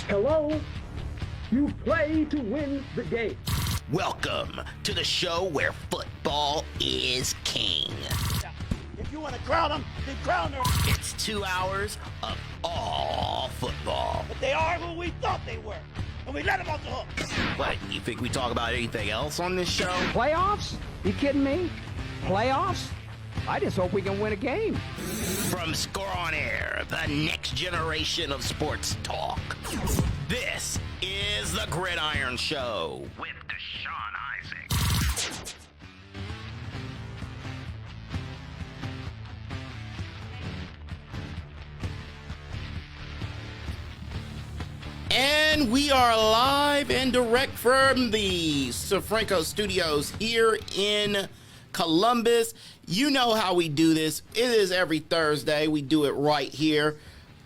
Hello? You play to win the game. Welcome to the show where football is king. If you want to crown them, then crown them. It's 2 hours of all football. But they are who we thought they were, and we let them off the hook. What, you think we talk about anything else on this show? Playoffs? You kidding me? Playoffs? I just hope we can win a game. From Score on Air, the next generation of sports talk. This is the Gridiron Show with Deshaun Isaac. And we are live and direct from the Sofranco Studios here in Columbus. You know how we do this. It is every Thursday. We do it right here.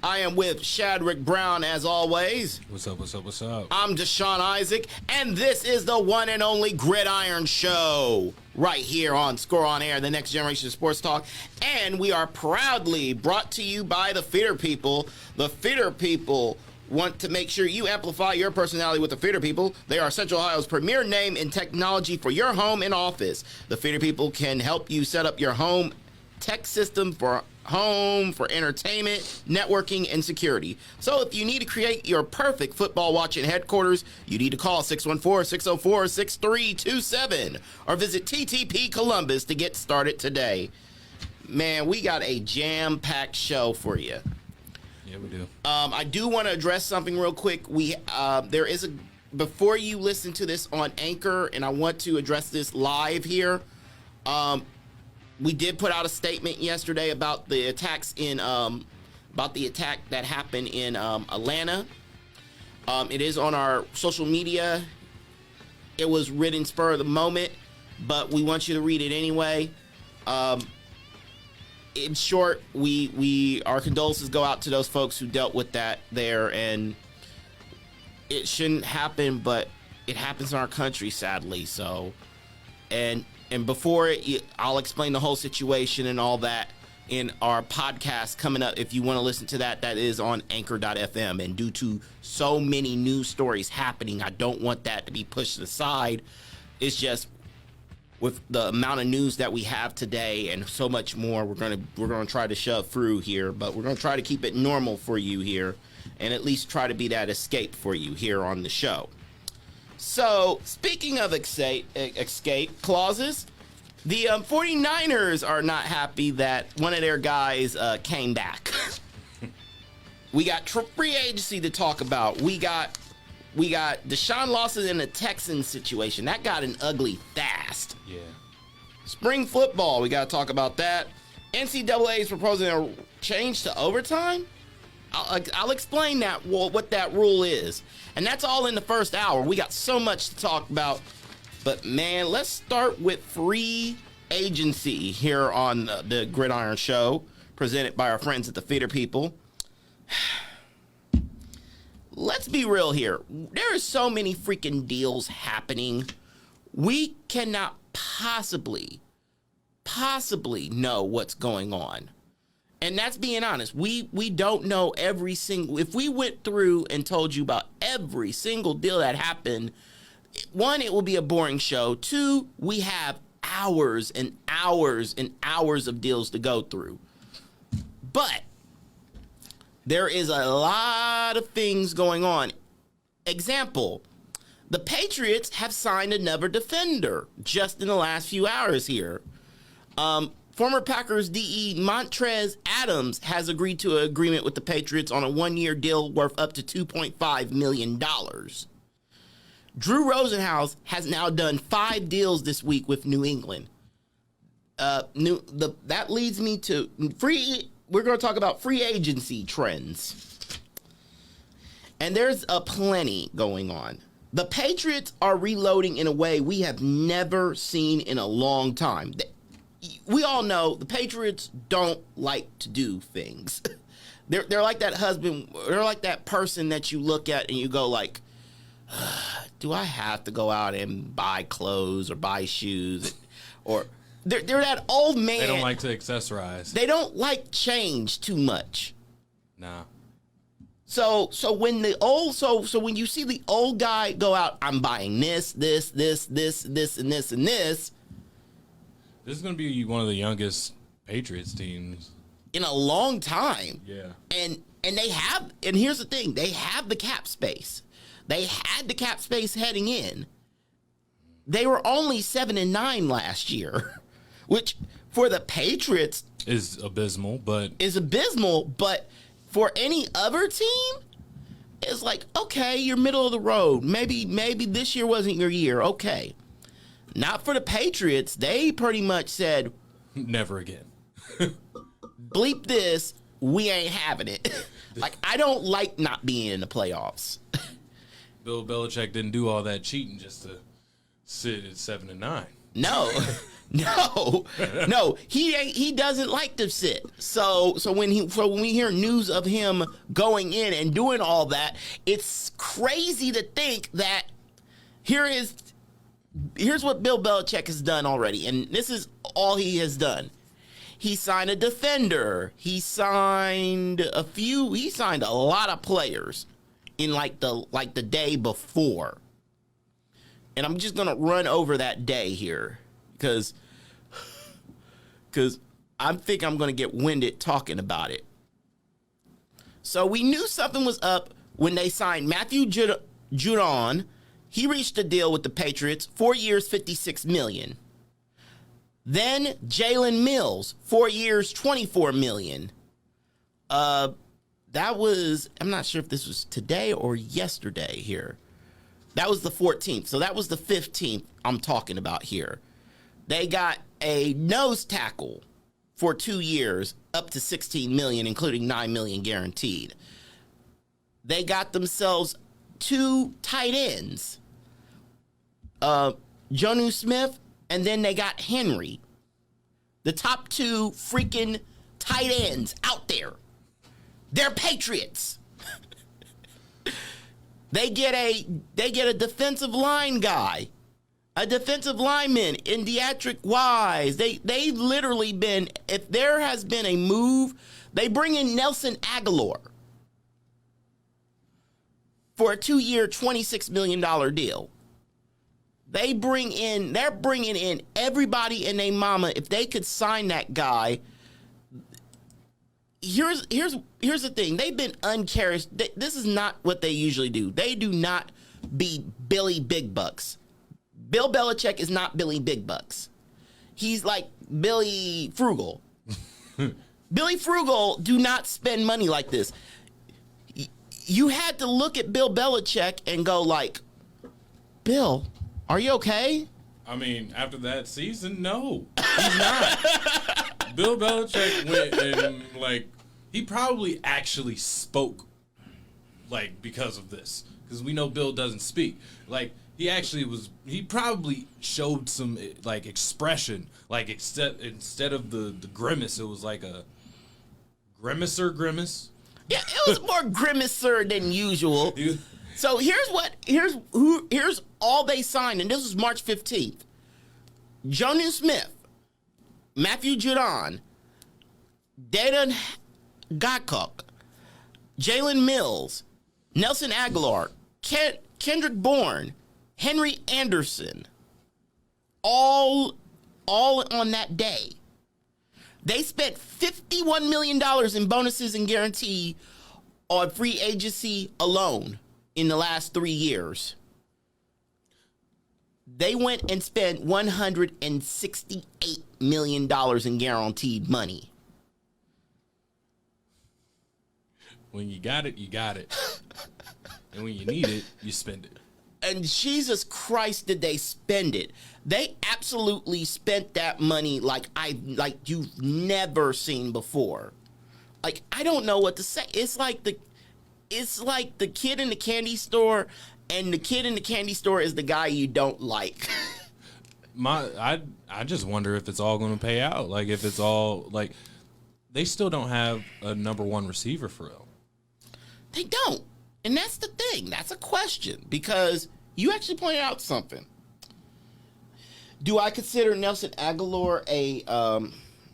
I am with Shadrik Brown as always. What's up, what's up, what's up? I'm Deshaun Isaac, and this is the one and only Gridiron Show right here on Score on Air, the next generation of sports talk. And we are proudly brought to you by the Fitter People. The Fitter People want to make sure you amplify your personality with the Fitter People. They are Central Ohio's premier name in technology for your home and office. The Fitter People can help you set up your home tech system for home, for entertainment, networking, and security. So if you need to create your perfect football watching headquarters, you need to call 614-604-6327 or visit TTP Columbus to get started today. Man, we got a jam-packed show for you. Yeah, we do. I do want to address something real quick. There is before you listen to this on Anchor, and I want to address this live here. We did put out a statement yesterday about the attacks about the attack that happened in Atlanta. It is on our social media. It was written spur of the moment, but we want you to read it anyway. In short, our condolences go out to those folks who dealt with that there, and it shouldn't happen, but it happens in our country, sadly. So, and before I'll explain the whole situation and all that in our podcast coming up. If you want to listen to that, that is on anchor.fm. And due to so many news stories happening, I don't want that to be pushed aside. It's just with the amount of news that we have today and so much more, we're gonna try to shove through here, but we're gonna try to keep it normal for you here and at least try to be that escape for you here on the show. So, speaking of escape clauses, the 49ers are not happy that one of their guys came back. We got free agency to talk about. We got Deshaun Watson in the Texans situation. That got an ugly fast. Yeah. Spring football, we got to talk about that. NCAA is proposing a change to overtime. I'll explain that, what that rule is. And that's all in the first hour. We got so much to talk about. But, man, let's start with free agency here on the Gridiron Show, presented by our friends at the Fitter People. Let's be real here. There are so many freaking deals happening. We cannot possibly know what's going on. And that's being honest. We don't know every single... If we went through and told you about every single deal that happened, one, it will be a boring show. Two, we have hours and hours and hours of deals to go through. But there is a lot of things going on. Example, the Patriots have signed another defender just in the last few hours here. Former Packers DE Montrez Adams has agreed to an agreement with the Patriots on a one-year deal worth up to $2.5 million. Drew Rosenhaus has now done 5 deals this week with New England. That leads me to we're going to talk about free agency trends. And there's a plenty going on. The Patriots are reloading in a way we have never seen in a long time. We all know the Patriots don't like to do things. They're like that husband. They're like that person that you look at and you go like, do I have to go out and buy clothes or buy shoes? Or they're that old man. They don't like to accessorize. They don't like change too much. Nah. So when when you see the old guy go out, I'm buying this, and this, and this. This is going to be one of the youngest Patriots teams in a long time. Yeah. And here's the thing, they have the cap space. They had the cap space heading in. They were only 7-9 last year, which for the Patriots is abysmal, but for any other team, it's like, okay, you're middle of the road. Maybe this year wasn't your year. Okay. Not for the Patriots. They pretty much said, never again. Bleep this. We ain't having it. Like, I don't like not being in the playoffs. Bill Belichick didn't do all that cheating just to sit at 7-9. No. He doesn't like to sit. So when we hear news of him going in and doing all that, it's crazy to think that here's what Bill Belichick has done already, and this is all he has done. He signed a defender. He signed a lot of players in like the day before. And I'm just gonna run over that day here because I think I'm gonna get winded talking about it. So we knew something was up when they signed Matthew Judon. He reached a deal with the Patriots, 4 years, $56 million. Then Jalen Mills, 4 years, $24 million. That was, I'm not sure if this was today or yesterday here. That was the 14th. So that was the 15th I'm talking about here. They got a nose tackle for 2 years, up to $16 million, including $9 million guaranteed. They got themselves 2 tight ends, Jonnu Smith, and then they got Henry. The top 2 freaking tight ends out there. They're Patriots. They get a defensive line guy, a defensive lineman in Deatrick Wise. They've literally been, if there has been a move, they bring in Nelson Aguilar for a 2-year, $26 million deal. They're bringing in everybody and their mama. If they could sign that guy, here's the thing. They've been uncharacteristic. This is not what they usually do. They do not be Billy Big Bucks. Bill Belichick is not Billy Big Bucks. He's like Billy Frugal. Billy Frugal do not spend money like this. You had to look at Bill Belichick and go like, Bill, are you okay? I mean, after that season, no, he's not. Bill Belichick went and, like, he probably actually spoke, like, because of this. Because we know Bill doesn't speak. Like, he probably showed some, like, expression. Like, instead of the grimace, it was like a grimace. Yeah, it was more grimacer than usual. So here's all they signed, and this was March 15th. Jonnu Smith, Matthew Judon, Daden Gakok, Jalen Mills, Nelson Aguilar, Kendrick Bourne, Henry Anderson, all on that day. They spent $51 million in bonuses and guarantee on free agency alone in the last 3 years. They went and spent $168 million in guaranteed money. When you got it, you got it. And when you need it, you spend it. And Jesus Christ, did they spend it? They absolutely spent that money like you've never seen before. Like, I don't know what to say. It's like the kid in the candy store, and the kid in the candy store is the guy you don't like. I just wonder if it's all going to pay out. Like, if it's all, like, they still don't have a number 1 receiver for real. They don't. And that's the thing. That's a question, because you actually pointed out something. Do I consider Nelson Aguilar a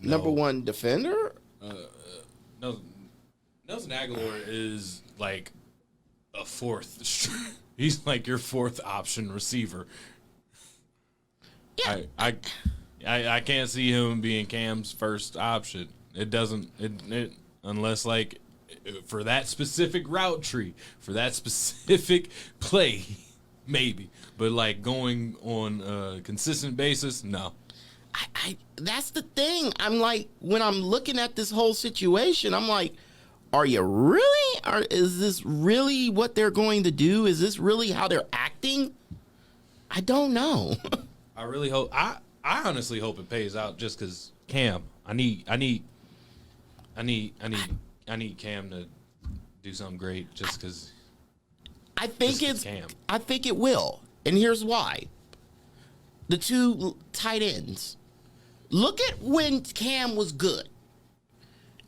number 1 defender? Nelson Aguilar is like a fourth. He's like your fourth option receiver. Yeah. I can't see him being Cam's first option. It doesn't unless like for that specific route tree, for that specific play, maybe. But like going on a consistent basis, no. That's the thing. I'm like, when I'm looking at this whole situation, I'm like, are you really? Is this really what they're going to do? Is this really how they're acting? I don't know. I really hope. I honestly hope it pays out. Just because Cam, I need Cam to do something great. Just because. I think it will, and here's why. The two tight ends. Look at when Cam was good.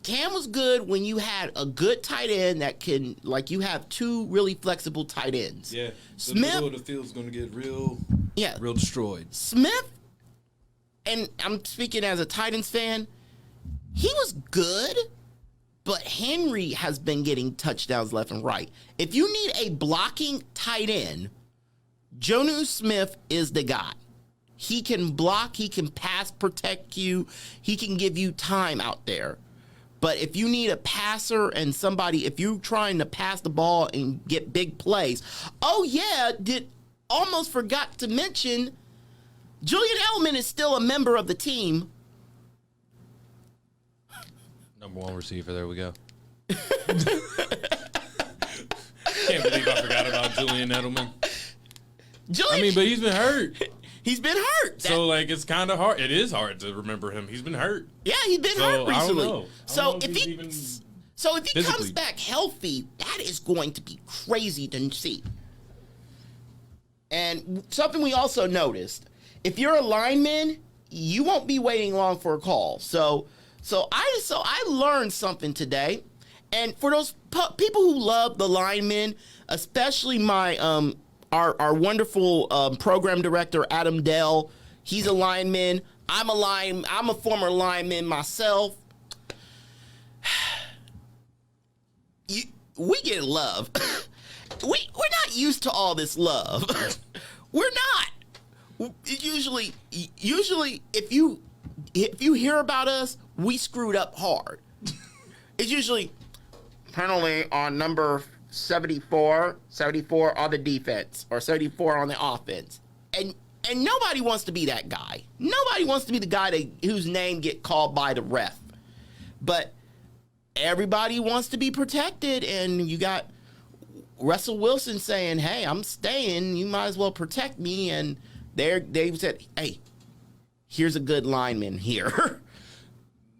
Cam was good when you had a good tight end that can, like, you have two really flexible tight ends. Yeah, the Smith, middle of the field's going to get real destroyed. Smith, and I'm speaking as a Titans fan, he was good, but Henry has been getting touchdowns left and right. If you need a blocking tight end, Jonnu Smith is the guy. He can block, he can pass protect you, he can give you time out there. But if you need a passer and somebody, if you're trying to pass the ball and get big plays, almost forgot to mention, Julian Edelman is still a member of the team. Number one receiver, there we go. Can't believe I forgot about Julian Edelman. But he's been hurt. He's been hurt. So, like, it's kind of hard. It is hard to remember him. He's been hurt. Yeah, he's been hurt recently. I don't know. So if he comes back healthy, that is going to be crazy to see. And something we also noticed, if you're a lineman, you won't be waiting long for a call. So I learned something today. And for those people who love the linemen, especially my our wonderful program director, Adam Dell, he's a lineman. I'm a former lineman myself. We get love. We're not used to all this love. We're not. Usually, if you hear about us, we screwed up hard. It's usually penalty on number 74 on the defense or 74 on the offense. And nobody wants to be that guy. Nobody wants to be the guy whose name get called by the ref. But everybody wants to be protected, and you got Russell Wilson saying, hey, I'm staying. You might as well protect me. And they said, hey, here's a good lineman here.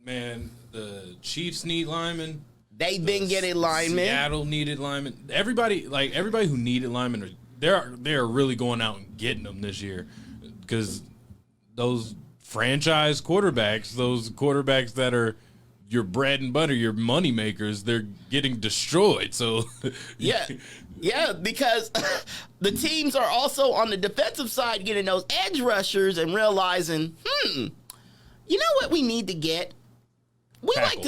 Man, the Chiefs need linemen. They've been getting linemen. Seattle needed linemen. Everybody who needed linemen, they're really going out and getting them this year, because those franchise quarterbacks, those quarterbacks that are your bread and butter, your money makers, they're getting destroyed. So yeah, because the teams are also on the defensive side getting those edge rushers and realizing, you know what we need to get. We need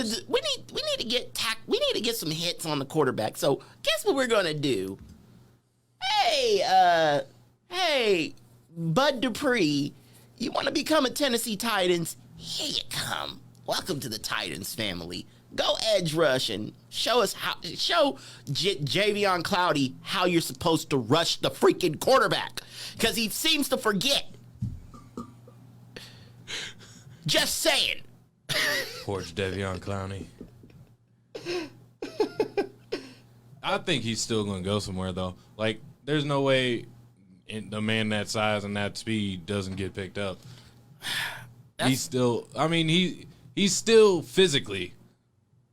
to get some hits on the quarterback. So guess what we're gonna do? Hey, Bud Dupree, you want to become a Tennessee Titans? Here you come. Welcome to the Titans family. Go edge rush and show Javion Clowney how you're supposed to rush the freaking quarterback, because he seems to forget. Just saying. Poor Jadeveon Clowney. I think he's still going to go somewhere, though. Like, there's no way a man that size and that speed doesn't get picked up. He's still physically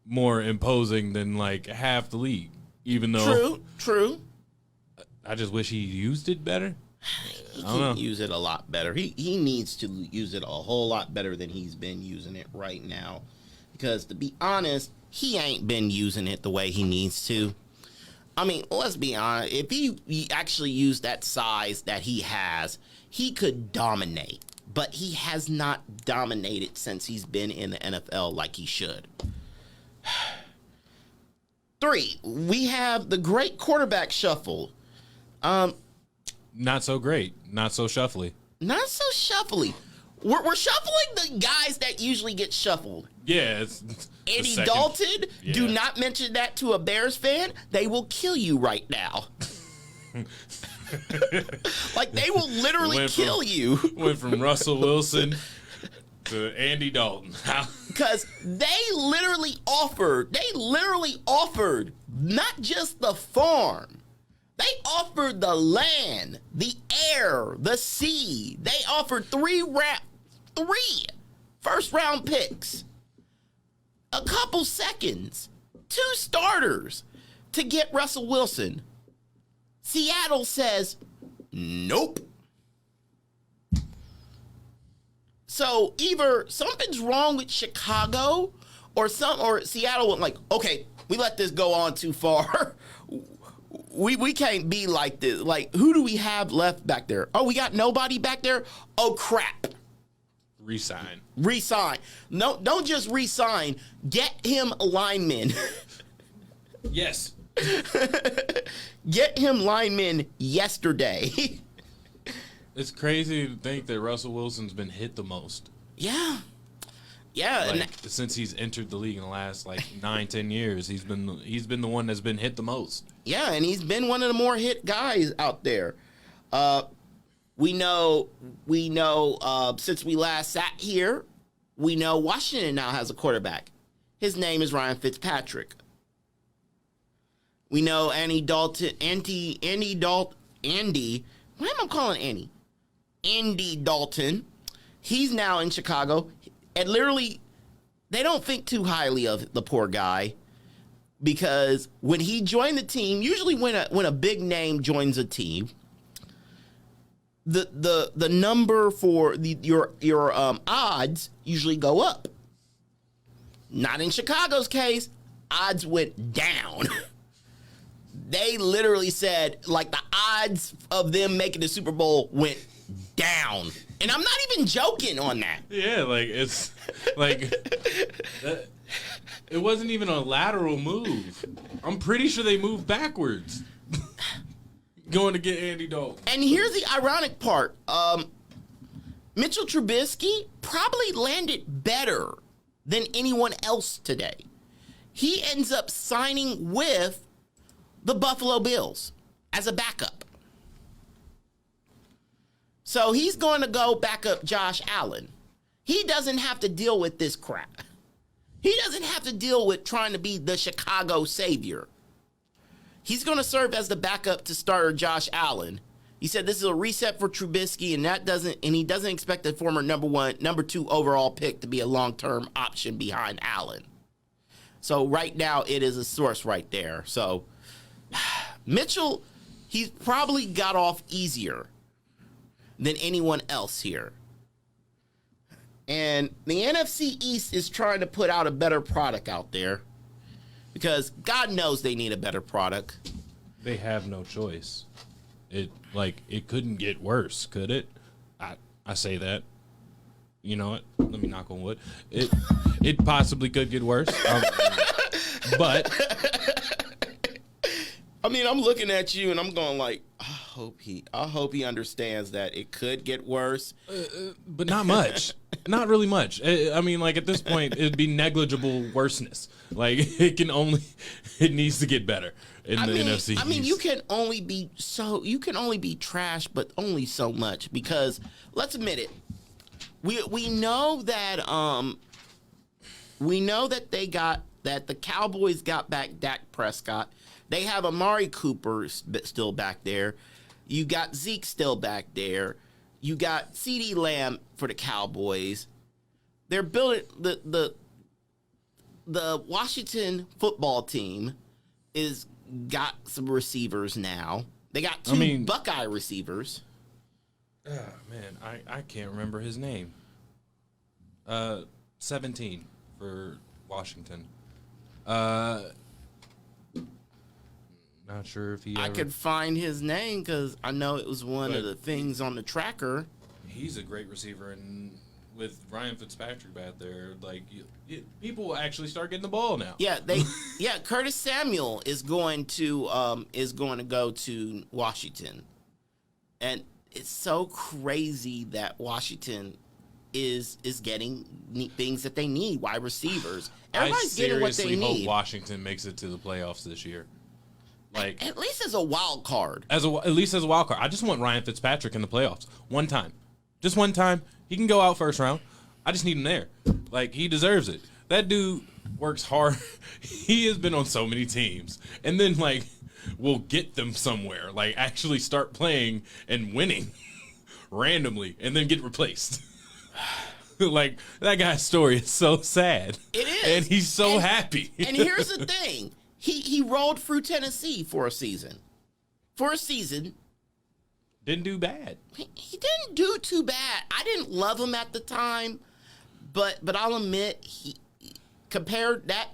more imposing than, like, half the league, even though... True. I just wish he used it better. He can use it a lot better. He needs to use it a whole lot better than he's been using it right now. Because, to be honest, he ain't been using it the way he needs to. I mean, let's be honest. If he actually used that size that he has, he could dominate. But he has not dominated since he's been in the NFL like he should. 3, we have the great quarterback shuffle. Not so great. Not so shuffly. Not so shuffly. We're shuffling the guys that usually get shuffled. Yeah, it's the Andy second- Dalton, Yeah. do not mention that to a Bears fan. They will kill you right now. Like, they will literally kill you. Went from Russell Wilson to Andy Dalton. Because they literally offered not just the farm. They offered the land, the air, the sea. They offered 3 first-round picks, a couple seconds, 2 starters to get Russell Wilson. Seattle says, nope. So either something's wrong with Chicago or Seattle went like, okay, we let this go on too far. We can't be like this. Like, who do we have left back there? Oh, we got nobody back there? Oh, crap. Resign. No, don't just resign. Get him linemen. Yes. Get him linemen yesterday. It's crazy to think that Russell Wilson's been hit the most. Yeah. Yeah. Like, since he's entered the league in the last 9-10 years, he's been the one that's been hit the most. Yeah, and he's been one of the more hit guys out there. We know. Since we last sat here, we know Washington now has a quarterback. His name is Ryan Fitzpatrick. We know Andy Dalton. Andy. Why am I calling Andy? Andy Dalton. He's now in Chicago, and literally, they don't think too highly of the poor guy. Because when he joined the team, usually when a big name joins a team, the number for your odds usually go up. Not in Chicago's case, odds went down. They literally said, like, the odds of them making the Super Bowl went down. And I'm not even joking on that. Yeah, it's like it wasn't even a lateral move. I'm pretty sure they moved backwards. Going to get Andy Dalton. And here's the ironic part. Mitchell Trubisky probably landed better than anyone else today. He ends up signing with the Buffalo Bills as a backup. So he's going to go back up Josh Allen. He doesn't have to deal with this crap. He doesn't have to deal with trying to be the Chicago savior. He's going to serve as the backup to starter Josh Allen. He said this is a reset for Trubisky, and he doesn't expect the former number 2 overall pick to be a long-term option behind Allen. So right now it is a source right there. So Mitchell, he's probably got off easier than anyone else here. And the NFC East is trying to put out a better product out there because God knows they need a better product. They have no choice. It couldn't get worse, could it? I say that. You know what? Let me knock on wood. It possibly could get worse. But I mean, I'm looking at you and I'm going like, I hope he understands that it could get worse. But not much. Not really much. I mean, at this point, it'd be negligible worseness. It needs to get better in the NFC East. I mean, you can only be trash, but only so much because let's admit it. We know that the Cowboys got back Dak Prescott. They have Amari Cooper still back there. You got Zeke still back there. You got CeeDee Lamb for the Cowboys. They're building the Washington football team is got some receivers now. They got 2 Buckeye receivers. Oh, man, I can't remember his name. 17 for Washington. Not sure if I could find his name because I know it was one of the things on the tracker. He's a great receiver, and with Ryan Fitzpatrick back there, like people will actually start getting the ball now. Yeah, Curtis Samuel is going to go to Washington, and it's so crazy that Washington is getting things that they need, wide receivers. Everybody's getting what they need. I seriously hope Washington makes it to the playoffs this year. Like at least as a wild card. At least as a wild card. I just want Ryan Fitzpatrick in the playoffs. One time. Just one time. He can go out first round. I just need him there. Like, he deserves it. That dude works hard. He has been on so many teams. And then, like, will get them somewhere. Like, actually start playing and winning randomly and then get replaced. Like, that guy's story is so sad. It is. And he's so happy. And here's the thing. He rolled through Tennessee for a season. Didn't do bad. He didn't do too bad. I didn't love him at the time, but I'll admit he compared that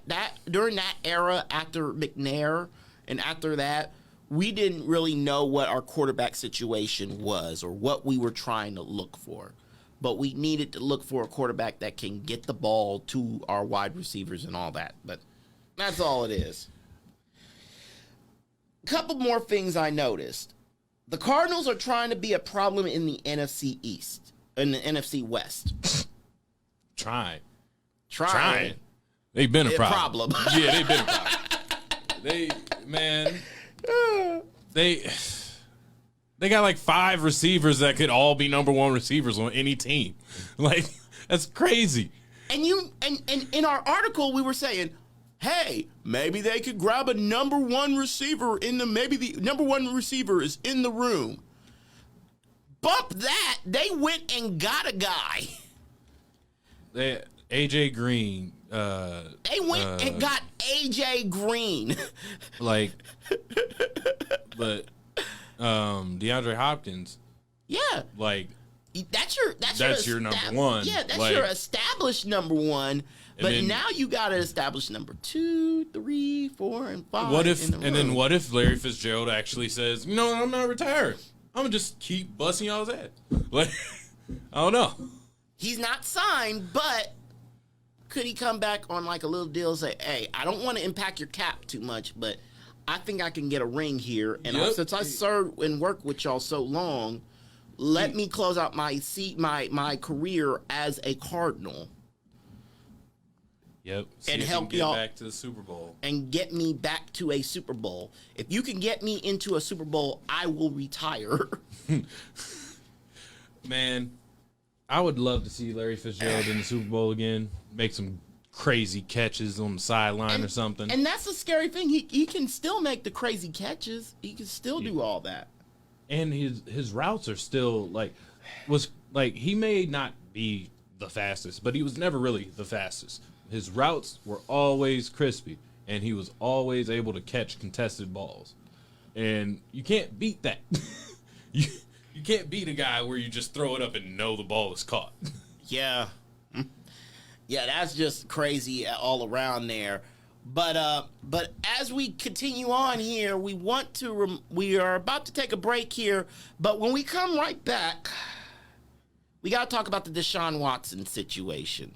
during that era after McNair and after that, we didn't really know what our quarterback situation was or what we were trying to look for. But we needed to look for a quarterback that can get the ball to our wide receivers and all that. But that's all it is. Couple more things I noticed. The Cardinals are trying to be a problem in the NFC East, in the NFC West. Trying. They've been a problem. Yeah, they've been a problem. They got like 5 receivers that could all be number 1 receivers on any team. Like, that's crazy. And in our article we were saying, hey, maybe they could grab a number 1 receiver maybe the number 1 receiver is in the room. Bump that. They went and got a guy. AJ Green. They went and got AJ Green. But DeAndre Hopkins. Yeah. Like, that's your number 1. Yeah, that's your established number 1. But then, now you got to establish number 2, 3, 4, and 5. Then what if Larry Fitzgerald actually says, you know, I'm not retiring. I'm gonna just keep busting y'all's ass. Like, I don't know. He's not signed, but could he come back on like a little deal and say, hey, I don't want to impact your cap too much, but I think I can get a ring here. And since I served and worked with y'all so long, let me close out my career as a Cardinal. Yep. And help y'all back to the Super Bowl. And get me back to a Super Bowl. If you can get me into a Super Bowl, I will retire. Man, I would love to see Larry Fitzgerald in the Super Bowl again. Make some crazy catches on the sideline or something. And that's the scary thing. He can still make the crazy catches. He can still do all that. And his routes are still he may not be the fastest, but he was never really the fastest. His routes were always crispy, and he was always able to catch contested balls. And you can't beat that. You can't beat a guy where you just throw it up and know the ball is caught. Yeah. Yeah, that's just crazy all around there. But as we continue on here, we are about to take a break here, but when we come right back, we got to talk about the Deshaun Watson situation.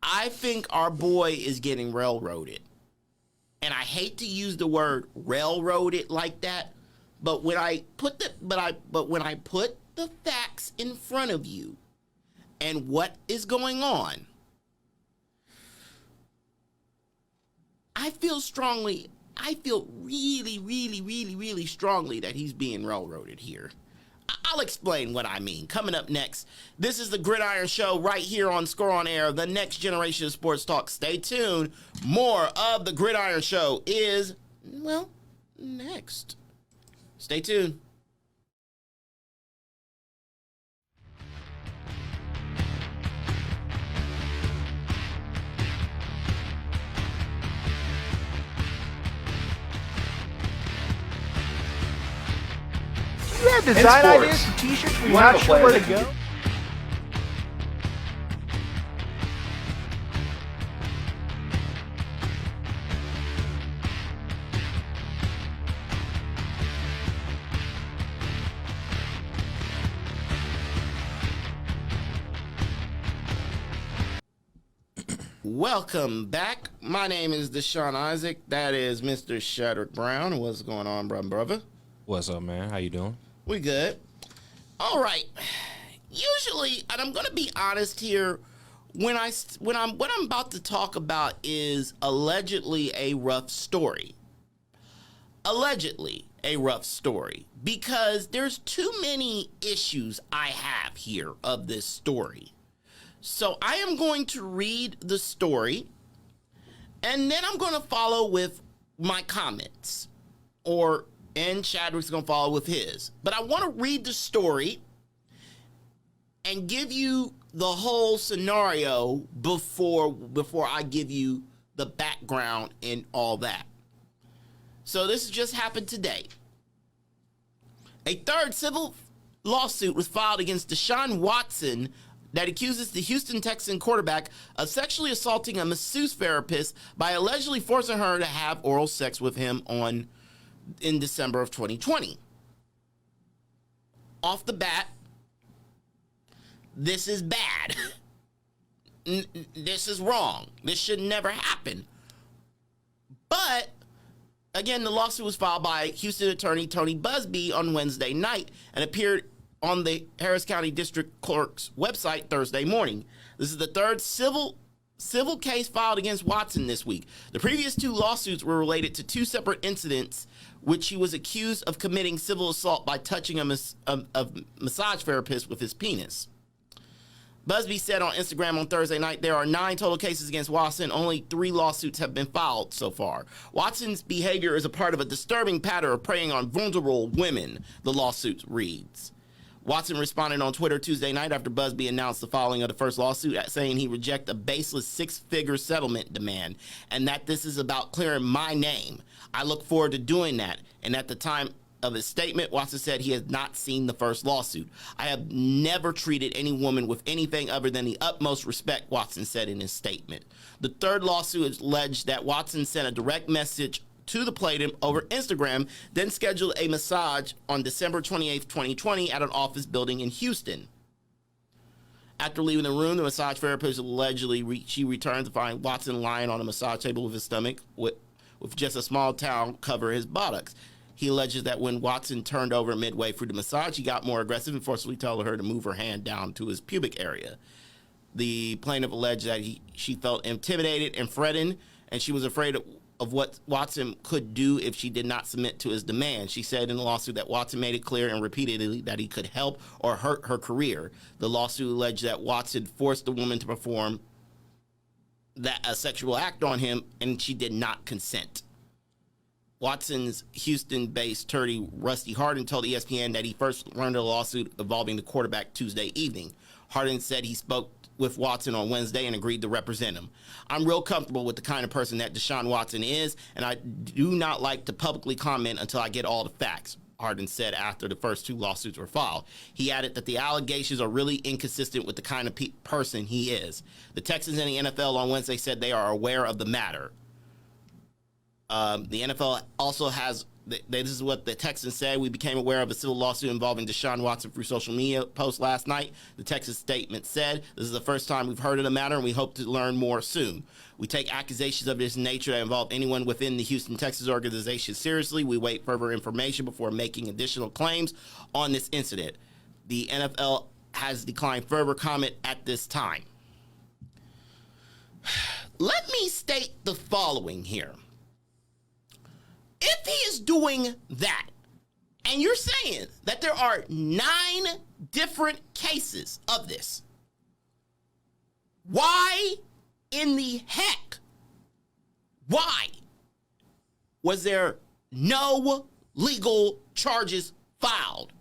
I think our boy is getting railroaded. And I hate to use the word railroaded like that, but when I put the facts in front of you and what is going on, I feel really, really, really, really strongly that he's being railroaded here. I'll explain what I mean. Coming up next, this is the Gridiron Show right here on Score on Air, the next generation of sports talk. Stay tuned. More of the Gridiron Show is, next. Stay tuned. You have design ideas for t-shirts when you're not sure where to go? Welcome back. My name is Deshaun Isaac. That is Mr. Shadrik Brown. What's going on, brother? What's up, man? How you doing? We good. All right. Usually, and I'm going to be honest here, what I'm about to talk about is allegedly a rough story. Allegedly a rough story, because there's too many issues I have here of this story. So I am going to read the story, and then I'm going to follow with my comments, and Shadrik's going to follow with his. But I want to read the story and give you the whole scenario before I give you the background and all that. So this just happened today. A third civil lawsuit was filed against Deshaun Watson that accuses the Houston Texans quarterback of sexually assaulting a masseuse therapist by allegedly forcing her to have oral sex with him in December of 2020. Off the bat, this is bad. This is wrong. This should never happen. But again, the lawsuit was filed by Houston attorney Tony Busby on Wednesday night and appeared on the Harris County District Clerk's website Thursday morning. This is the third civil case filed against Watson this week. The previous two lawsuits were related to two separate incidents which he was accused of committing civil assault by touching a massage therapist with his penis. Busby said on Instagram on Thursday night, there are 9 total cases against Watson. Only 3 lawsuits have been filed so far. Watson's behavior is a part of a disturbing pattern of preying on vulnerable women, the lawsuit reads. Watson responded on Twitter Tuesday night after Busby announced the filing of the first lawsuit, saying he rejects a baseless 6-figure settlement demand and that this is about clearing my name. I look forward to doing that. And at the time of his statement, Watson said he has not seen the first lawsuit. I have never treated any woman with anything other than the utmost respect, Watson said in his statement. The third lawsuit alleged that Watson sent a direct message to the plaintiff over Instagram, then scheduled a massage on December 28, 2020 at an office building in Houston. After leaving the room, the massage therapist allegedly she returned to find Watson lying on a massage table with his stomach with just a small towel cover his buttocks. He alleges that when Watson turned over midway through the massage, he got more aggressive and forcibly told her to move her hand down to his pubic area. The plaintiff alleged that she felt intimidated and threatened, and she was afraid of what Watson could do if she did not submit to his demand. She said in the lawsuit that Watson made it clear and repeatedly that he could help or hurt her career. The lawsuit alleged that Watson forced the woman to perform a sexual act on him, and she did not consent. Watson's Houston-based attorney Rusty Hardin told ESPN that he first learned of the lawsuit involving the quarterback Tuesday evening. Hardin said he spoke with Watson on Wednesday and agreed to represent him. I'm real comfortable with the kind of person that Deshaun Watson is, and I do not like to publicly comment until I get all the facts, Hardin said after the first 2 lawsuits were filed. He added that the allegations are really inconsistent with the kind of person he is. The Texans and the NFL on Wednesday said they are aware of the matter. The NFL also has, this is what the Texans said, we became aware of a civil lawsuit involving Deshaun Watson through social media posts last night. The Texas statement said, this is the first time we've heard of the matter and we hope to learn more soon. We take accusations of this nature that involve anyone within the Houston Texans organization seriously. We wait further information before making additional claims on this incident. The NFL has declined further comment at this time. Let me state the following here. If he is doing that, and you're saying that there are 9 different cases of this, why in the heck, why was there no legal charges filed?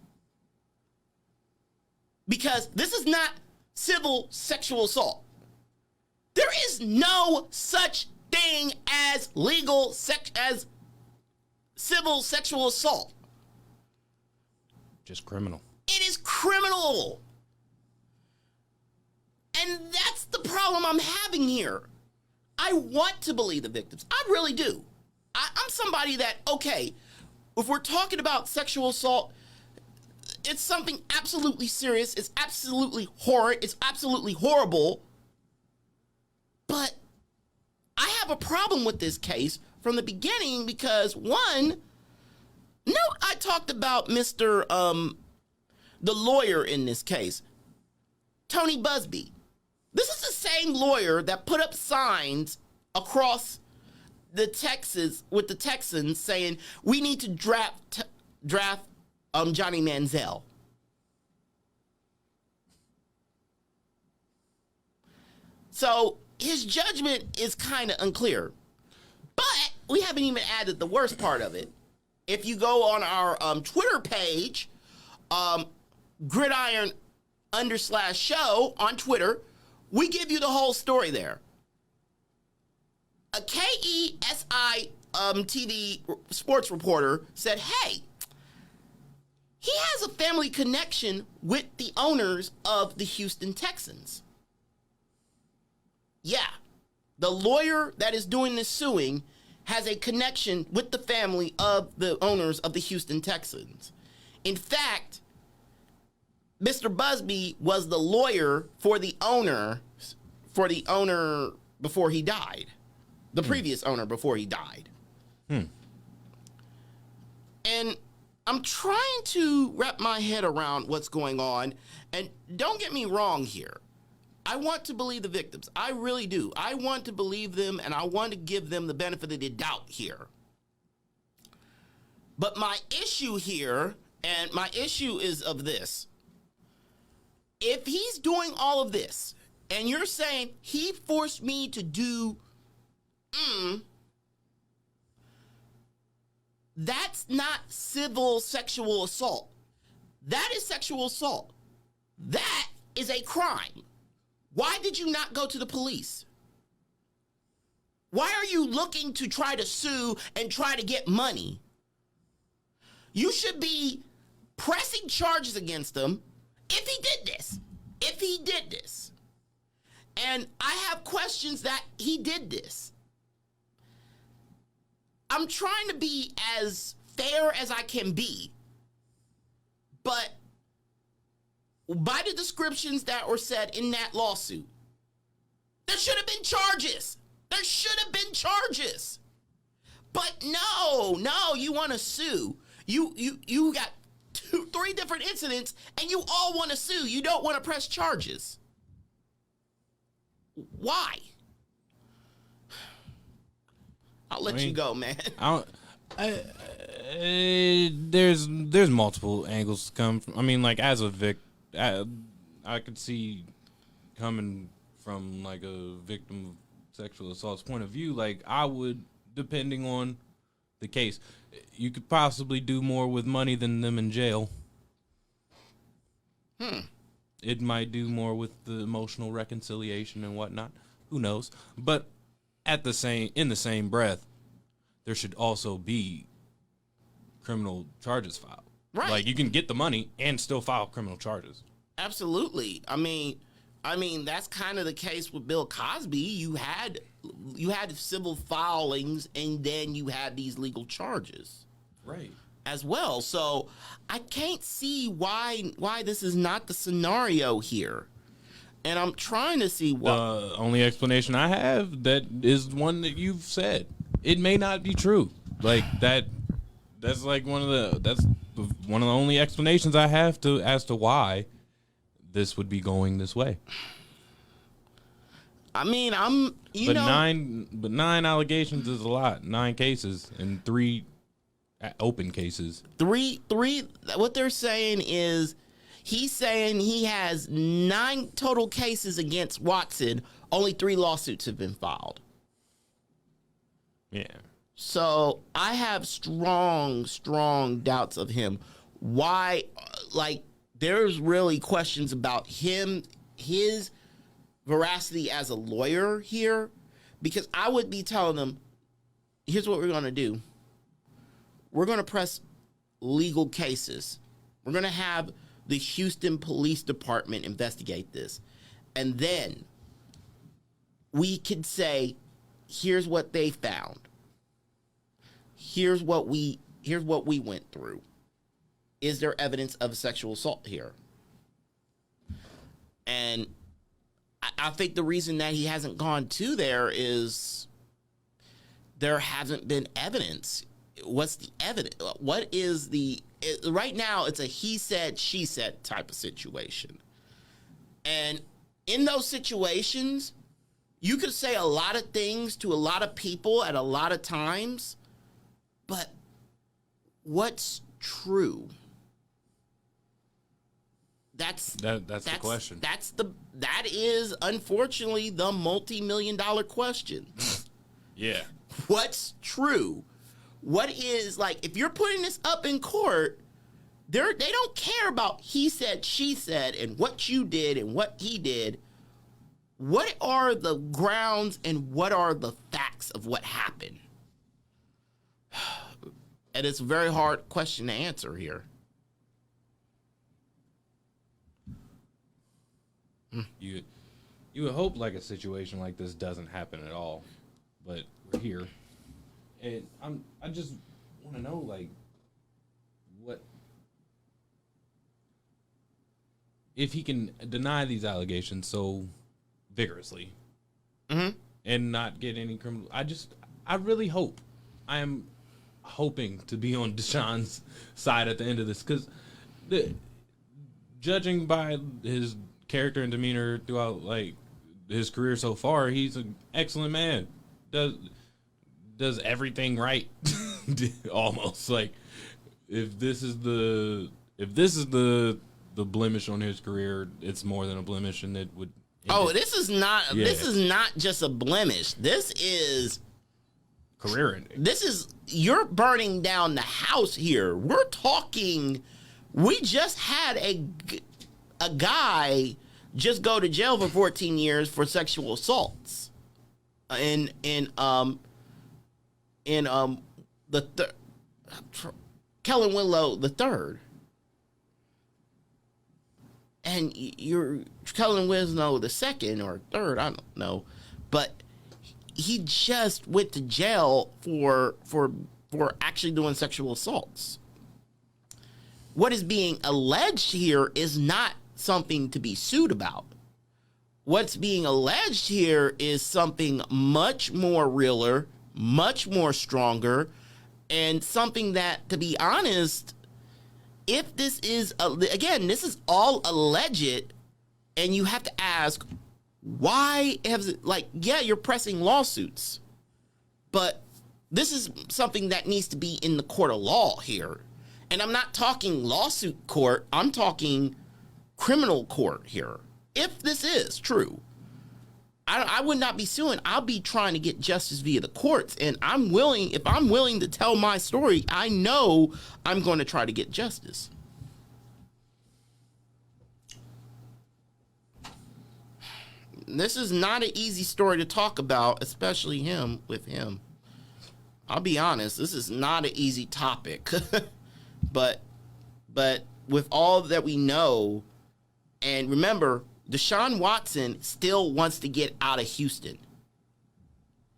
Because this is not civil sexual assault. There is no such thing as civil sexual assault. Just criminal. It is criminal. And that's the problem I'm having here. I want to believe the victims. I really do. I'm somebody that, okay, if we're talking about sexual assault, it's something absolutely serious. It's absolutely horrid. It's absolutely horrible. But have a problem with this case from the beginning because, one, I talked about Mr. The lawyer in this case, Tony Busby. This is the same lawyer that put up signs across the Texas with the Texans saying we need to draft Johnny Manziel. So his judgment is kind of unclear. But we haven't even added the worst part of it. If you go on our Twitter page, Gridiron_show on Twitter, we give you the whole story there. A KESI TV sports reporter said, hey, he has a family connection with the owners of the Houston Texans. Yeah, the lawyer that is doing this suing has a connection with the family of the owners of the Houston Texans. In fact, Mr. Busby was the lawyer for the owner before he died. The previous owner before he died. And I'm trying to wrap my head around what's going on. And don't get me wrong here. I want to believe the victims. I really do. I want to believe them, and I want to give them the benefit of the doubt here. But my issue here, and my issue is of this. If he's doing all of this, and you're saying he forced me to do, that's not civil sexual assault. That is sexual assault. That is a crime. Why did you not go to the police? Why are you looking to try to sue and try to get money? You should be pressing charges against him if he did this. If he did this. And I have questions that he did this. I'm trying to be as fair as I can be. But by the descriptions that were said in that lawsuit, there should have been charges. There should have been charges. But no, you want to sue. You got 3 different incidents, and you all want to sue. You don't want to press charges. Why? I'll let you go, man. There's multiple angles to come from. I mean, like, as a I could see coming from, like, a victim of sexual assault's point of view. Like, I would, depending on the case, you could possibly do more with money than them in jail. It might do more with the emotional reconciliation and whatnot. Who knows? But in the same breath, there should also be criminal charges filed. Right. Like, you can get the money and still file criminal charges. Absolutely. I mean, that's kind of the case with Bill Cosby. You had civil filings, and then you had these legal charges. Right. As well. So I can't see why this is not the scenario here. And I'm trying to see what the only explanation I have that is one that you've said. It may not be true. Like that's like one of the only explanations I have as to why this would be going this way. I mean, But 9 allegations is a lot. 9 cases and 3 open cases. Three. What they're saying is, he's saying he has 9 total cases against Watson. Only 3 lawsuits have been filed. Yeah. So I have strong doubts of him. Why? Like, there's really questions about him, his veracity as a lawyer here, because I would be telling them, here's what we're going to do. We're going to press legal cases. We're going to have the Houston Police Department investigate this. And then we can say, here's what they found. Here's what we went through. Is there evidence of sexual assault here? And I think the reason that he hasn't gone to there is there hasn't been evidence. What's the evidence? What is right now it's a he said, she said type of situation. And in those situations, you could say a lot of things to a lot of people at a lot of times, but what's true? That's the question. That is unfortunately the multi-million-dollar question. Yeah. What's true? What is, like, if you're putting this up in court, they don't care about he said, she said, and what you did and what he did. What are the grounds and what are the facts of what happened? And it's a very hard question to answer here. You would hope like a situation like this doesn't happen at all, but we're here, and I just want to know, like, what if he can deny these allegations so vigorously and not get any criminal. I really hope. I am hoping to be on Deshaun's side at the end of this, because judging by his character and demeanor throughout like his career so far, he's an excellent man. Does everything right. Almost like if this is the blemish on his career, it's more than a blemish, and it would. This is not just a blemish. This is career ending. You're burning down the house here. We're talking. We just had a guy just go to jail for 14 years for sexual assaults. Kellen Willow the third. And you're Kellen Willow the second or third, I don't know. But he just went to jail for actually doing sexual assaults. What is being alleged here is not something to be sued about. What's being alleged here is something much more realer, much more stronger, and something that, to be honest, if this is, again, this is all alleged, and you have to ask, why has it, like, yeah, you're pressing lawsuits, but this is something that needs to be in the court of law here. And I'm not talking lawsuit court, I'm talking criminal court here. If this is true, I would not be suing. I'll be trying to get justice via the courts. And if I'm willing to tell my story, I know I'm going to try to get justice. This is not an easy story to talk about, especially with him. I'll be honest, this is not an easy topic. But with all that we know, and remember, Deshaun Watson still wants to get out of Houston.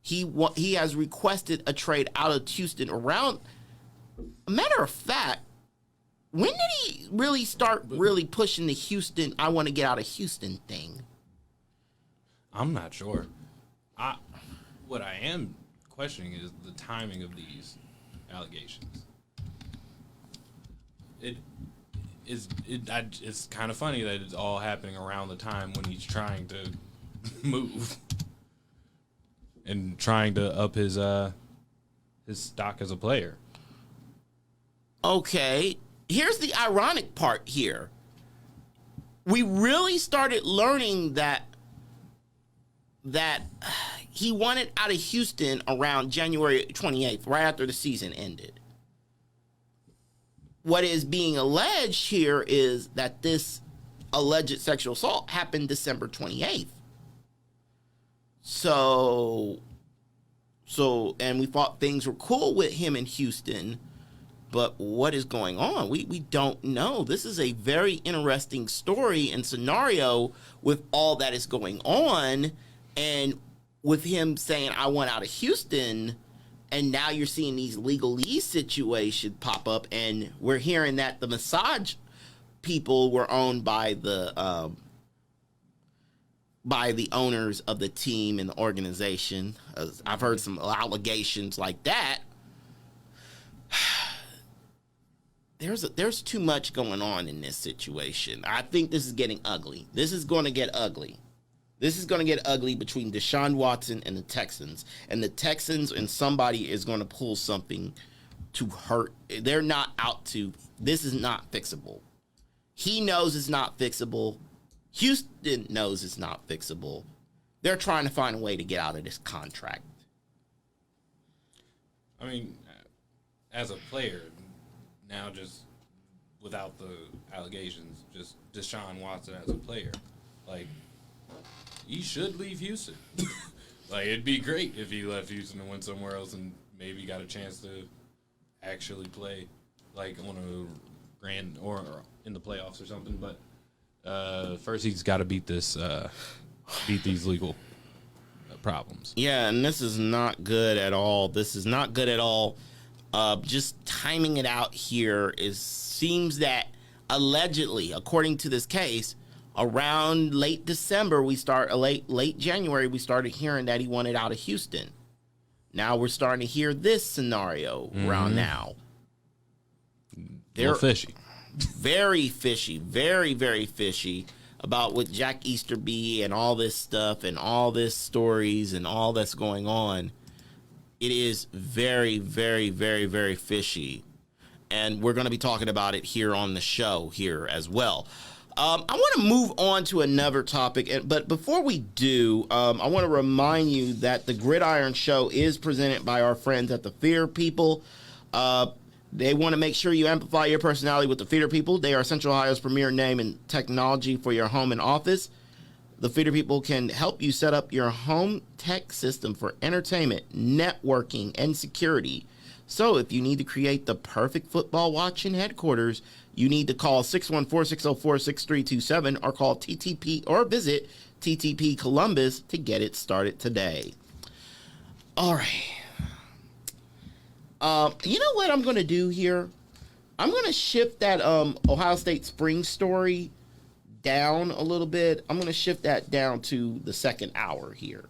He has requested a trade out of Houston around. A matter of fact, when did he really start pushing the Houston, I want to get out of Houston thing? I'm not sure. What I am questioning is the timing of these allegations. It's kind of funny that it's all happening around the time when he's trying to move and trying to up his stock as a player. Okay, here's the ironic part here. We really started learning that he wanted out of Houston around January 28th, right after the season ended. What is being alleged here is that this alleged sexual assault happened December 28th. So, and we thought things were cool with him in Houston, but what is going on? We don't know. This is a very interesting story and scenario with all that is going on, and with him saying, I want out of Houston. And now you're seeing these legalese situations pop up, and we're hearing that the massage people were owned by the by the owners of the team and the organization. I've heard some allegations like that. There's too much going on in this situation. I think this is getting ugly. This is going to get ugly. This is going to get ugly between Deshaun Watson and the Texans. And the Texans and somebody is going to pull something to hurt. They're not out to. This is not fixable. He knows it's not fixable. Houston knows it's not fixable. They're trying to find a way to get out of this contract. I mean, as a player, now just without the allegations, just Deshaun Watson as a player, like, he should leave Houston. Like, it'd be great if he left Houston and went somewhere else and maybe got a chance to actually play, like, on a grand or in the playoffs or something. But first, he's got to beat these legal problems. Yeah, and this is not good at all. This is not good at all. Just timing it out here seems that allegedly, according to this case, around late December, late January, we started hearing that he wanted out of Houston. Now we're starting to hear this scenario around now. They're fishy. Very fishy. Very, very fishy about with Jack Easterby and all this stuff and all this stories and all that's going on. It is very, very, very, very fishy. And we're going to be talking about it here on the show here as well. I want to move on to another topic, but before we do, I want to remind you that the Gridiron Show is presented by our friends at the Theater People. They want to make sure you amplify your personality with the Theater People. They are Central Ohio's premier name in technology for your home and office. The Theater People can help you set up your home tech system for entertainment, networking, and security. So if you need to create the perfect football watching headquarters, you need to call 614-604-6327 or call TTP or visit TTP Columbus to get it started today. All right. You know what I'm going to do here? I'm going to shift that Ohio State spring story down a little bit. I'm going to shift that down to the second hour here.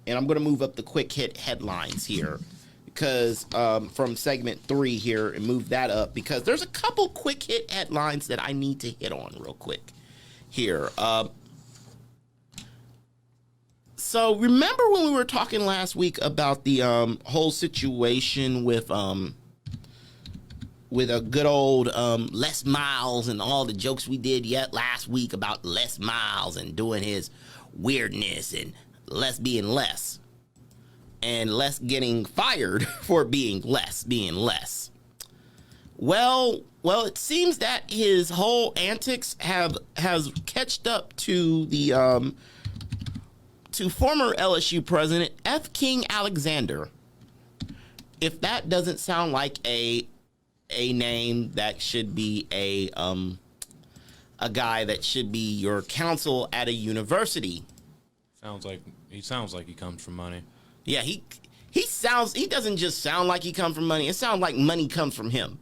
And I'm going to move up the quick hit headlines here. Because from segment 3 here and move that up because there's a couple quick hit headlines that I need to hit on real quick here. So remember when we were talking last week about the whole situation with a good old Les Miles and all the jokes we did last week about Les Miles and doing his weirdness and Les being Les. And Les getting fired for being Les. Well, it seems that his whole antics has catched up to the to former LSU president F. King Alexander. If that doesn't sound like a name that should be a guy that should be your counsel at a university. He sounds like he comes from money. Yeah, he doesn't just sound like he comes from money. It sounds like money comes from him.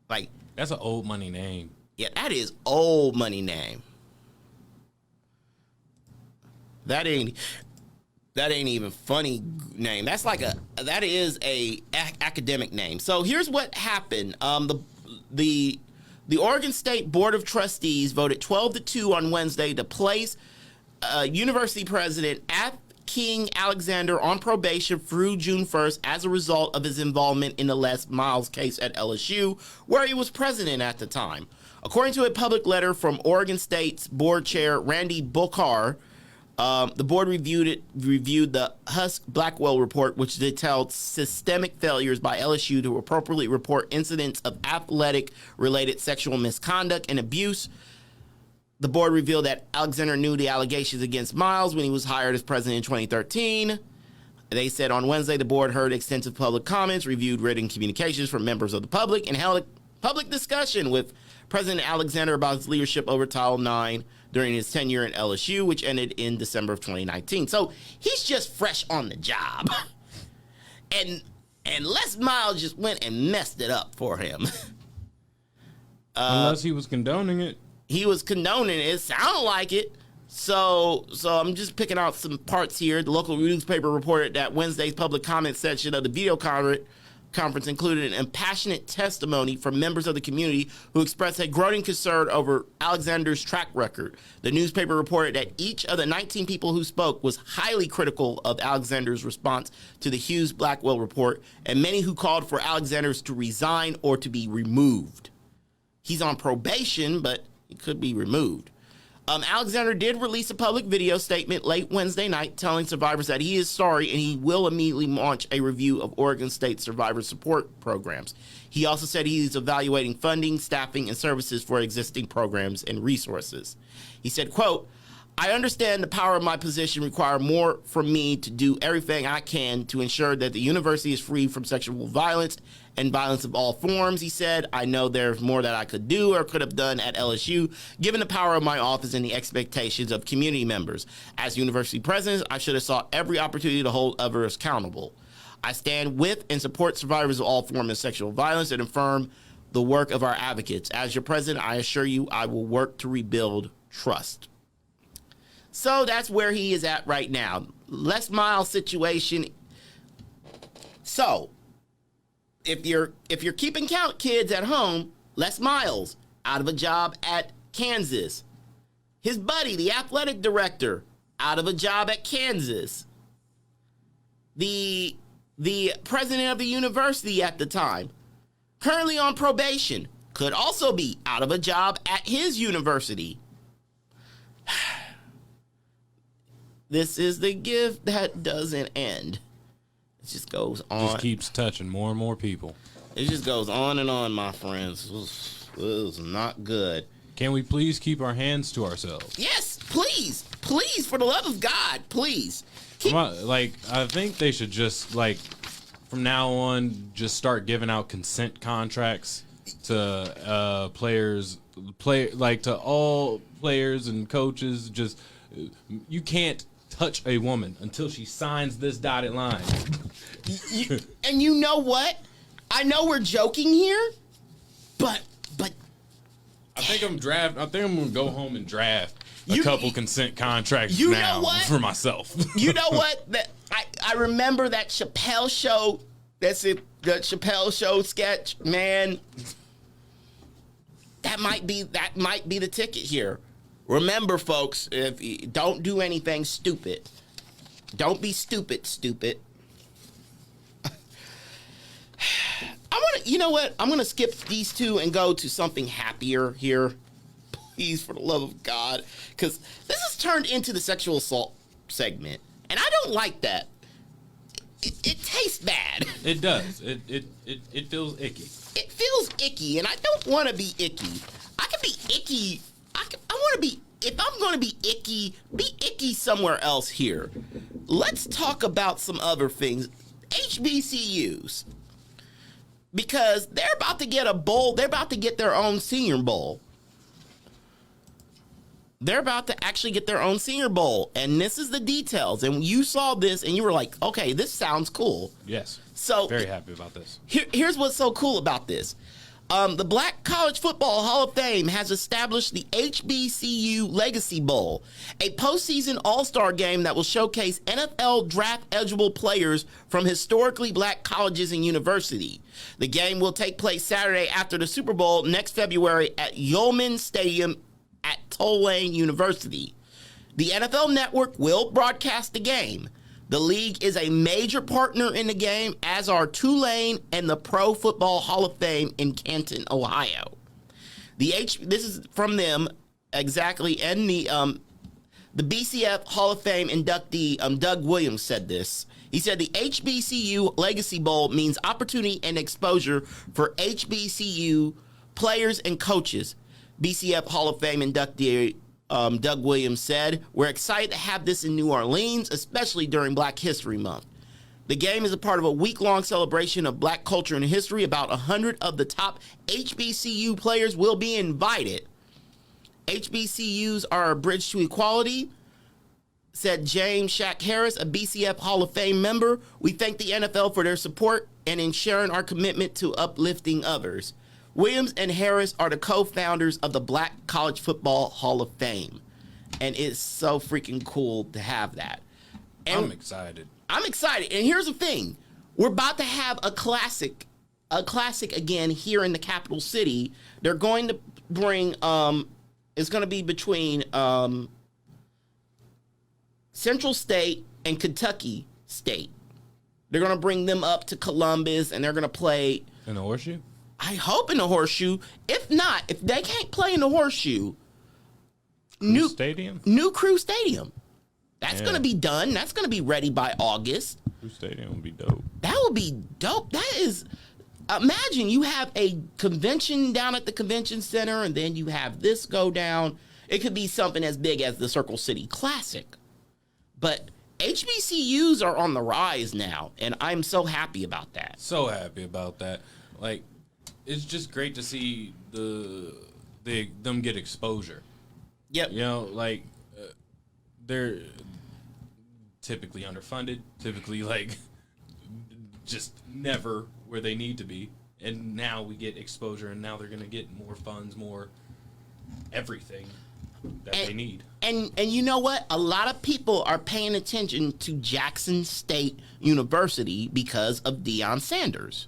Like, that's an old money name. Yeah, that is old money name. That ain't even funny name. That is a academic name. So here's what happened. The Oregon State Board of Trustees voted 12-2 on Wednesday to place University President F. King Alexander on probation through June 1st as a result of his involvement in the Les Miles case at LSU, where he was president at the time. According to a public letter from Oregon State's board chair, Randy Bokar, the board reviewed the Husk-Blackwell report, which detailed systemic failures by LSU to appropriately report incidents of athletic-related sexual misconduct and abuse. The board revealed that Alexander knew the allegations against Miles when he was hired as president in 2013. They said on Wednesday the board heard extensive public comments, reviewed written communications from members of the public, and held a public discussion with President Alexander about his leadership over Title IX during his tenure at LSU, which ended in December of 2019. So he's just fresh on the job. And Les Miles just went and messed it up for him. Unless he was condoning it. he was condoning it. It sounded like it. So I'm just picking out some parts here. The local newspaper reported that Wednesday's public comment section of the video conference included an impassioned testimony from members of the community who expressed a growing concern over Alexander's track record. The newspaper reported that each of the 19 people who spoke was highly critical of Alexander's response to the Hughes-Blackwell report, and many who called for Alexander's to resign or to be removed. He's on probation, but he could be removed. Alexander did release a public video statement late Wednesday night telling survivors that he is sorry and he will immediately launch a review of Oregon State survivor support programs. He also said he is evaluating funding, staffing, and services for existing programs and resources. He said, quote, I understand the power of my position require more from me to do everything I can to ensure that the university is free from sexual violence and violence of all forms, he said. I know there's more that I could do or could have done at LSU, given the power of my office and the expectations of community members. As university president, I should have sought every opportunity to hold others accountable. I stand with and support survivors of all forms of sexual violence and affirm the work of our advocates. As your president, I assure you I will work to rebuild trust. So that's where he is at right now. Les Miles situation. So if you're keeping count, kids at home, Les Miles out of a job at Kansas. His buddy, the athletic director, out of a job at Kansas. The president of the university at the time, currently on probation, could also be out of a job at his university. This is the gift that doesn't end. It just goes on. Just keeps touching more and more people. It just goes on and on, my friends. It was not good. Can we please keep our hands to ourselves? Yes, please. Please, for the love of God, please. I think they should just, from now on, just start giving out consent contracts to players, to all players and coaches. Just, you can't touch a woman until she signs this dotted line. And you know what? I know we're joking here, but I think I'm gonna go home and draft a couple consent contracts now for myself. You know what? I remember that Chappelle show. That's it. The Chappelle show sketch, man. That might be the ticket here. Remember, folks, if you don't do anything stupid. Don't be stupid. You know what? I'm going to skip these two and go to something happier here. Please, for the love of God. Because this has turned into the sexual assault segment. And I don't like that. It tastes bad. It does. It feels icky. It feels icky, and I don't want to be icky. I can be icky. I want to be, if I'm going to be icky somewhere else here. Let's talk about some other things. HBCUs. Because they're about to get a bowl. They're about to get their own senior bowl. They're about to actually get their own senior bowl. And this is the details. And you saw this and you were like, okay, this sounds cool. Yes. So very happy about this. Here's what's so cool about this. The Black College Football Hall of Fame has established the HBCU Legacy Bowl, a postseason all-star game that will showcase NFL draft-eligible players from historically black colleges and universities. The game will take place Saturday after the Super Bowl next February at Yeoman Stadium at Tulane University. The NFL Network will broadcast the game. The league is a major partner in the game, as are Tulane and the Pro Football Hall of Fame in Canton, Ohio. This is from them exactly, and the BCF Hall of Fame inductee Doug Williams said this. He said the HBCU Legacy Bowl means opportunity and exposure for HBCU players and coaches. BCF Hall of Fame inductee Doug Williams said, we're excited to have this in New Orleans, especially during Black History Month. The game is a part of a week-long celebration of black culture and history. About 100 of the top HBCU players will be invited. HBCUs are a bridge to equality, said James Shaq Harris, a BCF Hall of Fame member. We thank the NFL for their support and in sharing our commitment to uplifting others. Williams and Harris are the co-founders of the Black College Football Hall of Fame. And it's so freaking cool to have that. And I'm excited. I'm excited. And here's the thing. We're about to have a classic again here in the capital city. They're going to bring, it's going to be between Central State and Kentucky State. They're going to bring them up to Columbus, and they're going to play. In the Horseshoe? I hope in the Horseshoe. If not, if they can't play in the Horseshoe, New Crew Stadium. That's going to be done. That's going to be ready by August. Crew Stadium would be dope. That would be dope. That is, imagine you have a convention down at the convention center, and then you have this go down. It could be something as big as the Circle City Classic. But HBCUs are on the rise now, and I'm so happy about that. So happy about that. Like, it's just great to see them get exposure. Yep. You know, like, they're typically underfunded, typically, like, just never where they need to be. And now we get exposure, and now they're going to get more funds, more everything that they need. And you know what? A lot of people are paying attention to Jackson State University because of Deion Sanders.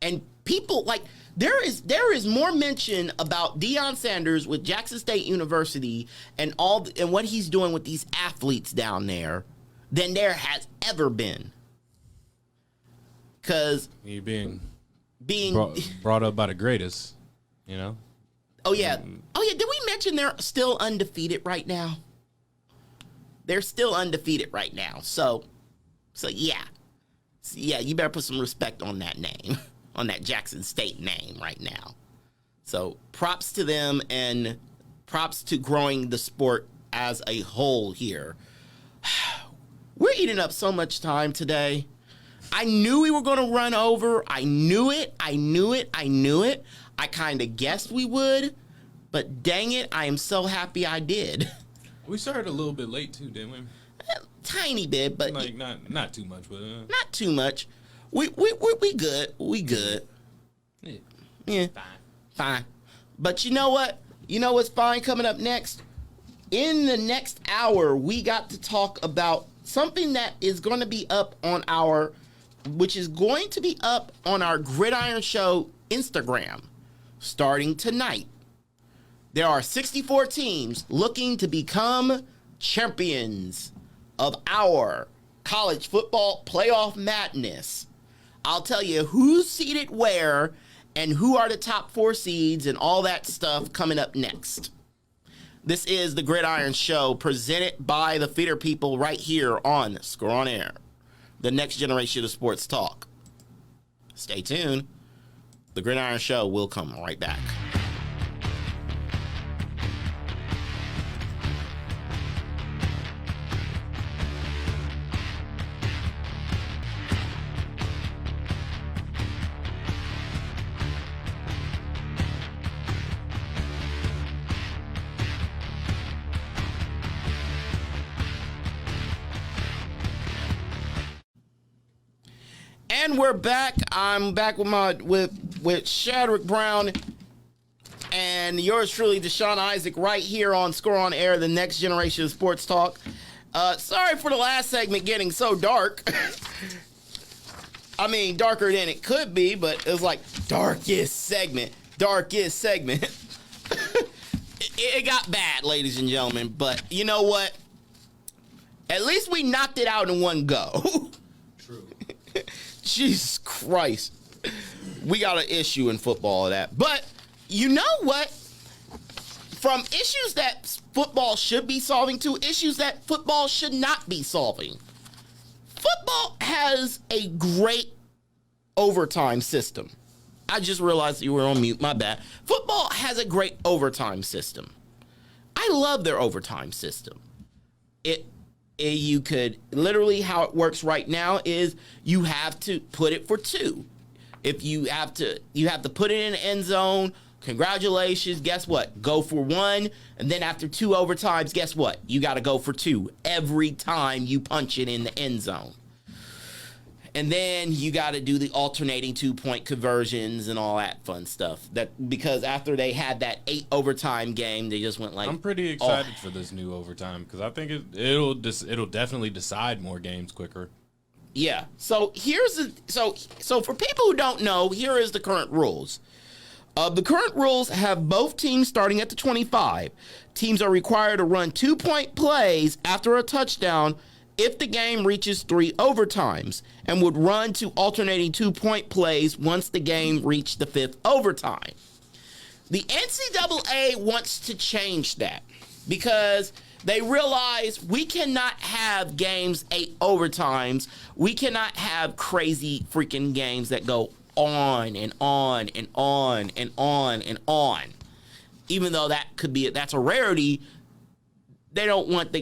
And people, like, there is more mention about Deion Sanders with Jackson State University and what he's doing with these athletes down there than there has ever been. Because he being brought up by the greatest, you know? Oh, yeah. Did we mention they're still undefeated right now? They're still undefeated right now. So yeah. You better put some respect on that name, on that Jackson State name right now. So props to them and props to growing the sport as a whole here. We're eating up so much time today. I knew we were going to run over. I knew it. I kind of guessed we would, but dang it, I am so happy I did. We started a little bit late too, didn't we? Tiny bit, but like not too much, but not too much. We good. We good. Yeah. Fine. But you know what? You know what's fine coming up next? In the next hour, we got to talk about something that is going to be up on our Gridiron Show Instagram starting tonight. There are 64 teams looking to become champions of our college football playoff madness. I'll tell you who's seeded where and who are the top 4 seeds and all that stuff coming up next. This is the Gridiron Show presented by the Feeder People right here on Score on Air, the next generation of sports talk. Stay tuned. The Gridiron Show will come right back. And we're back. I'm back with Shadrik Brown and yours truly, Deshaun Isaac, right here on Score on Air, the next generation of sports talk. Sorry for the last segment getting so dark. I mean, darker than it could be, but it was like darkest segment. It got bad, ladies and gentlemen. But you know what? At least we knocked it out in one go. True. Jesus Christ. We got an issue in football of that. But you know what? From issues that football should be solving to issues that football should not be solving. Football has a great overtime system. I just realized you were on mute, my bad. Football has a great overtime system. I love their overtime system. You could literally, how it works right now is you have to put it for 2. If you have to put it in the end zone. Congratulations. Guess what? Go for 1. And then after 2 overtimes, guess what? You got to go for 2 every time you punch it in the end zone. And then you got to do the alternating 2-point conversions and all that fun stuff. Because after they had that 8 overtime game, they just went like. I'm pretty excited for this new overtime because I think it'll definitely decide more games quicker. Yeah. So so for people who don't know, here is the current rules. The current rules have both teams starting at the 25. Teams are required to run 2-point plays after a touchdown if the game reaches 3 overtimes, and would run to alternating 2-point plays once the game reached the 5th overtime. The NCAA wants to change that because they realize we cannot have games 8 overtimes. We cannot have crazy freaking games that go on and on and on and on and on. Even though that's a rarity, they don't want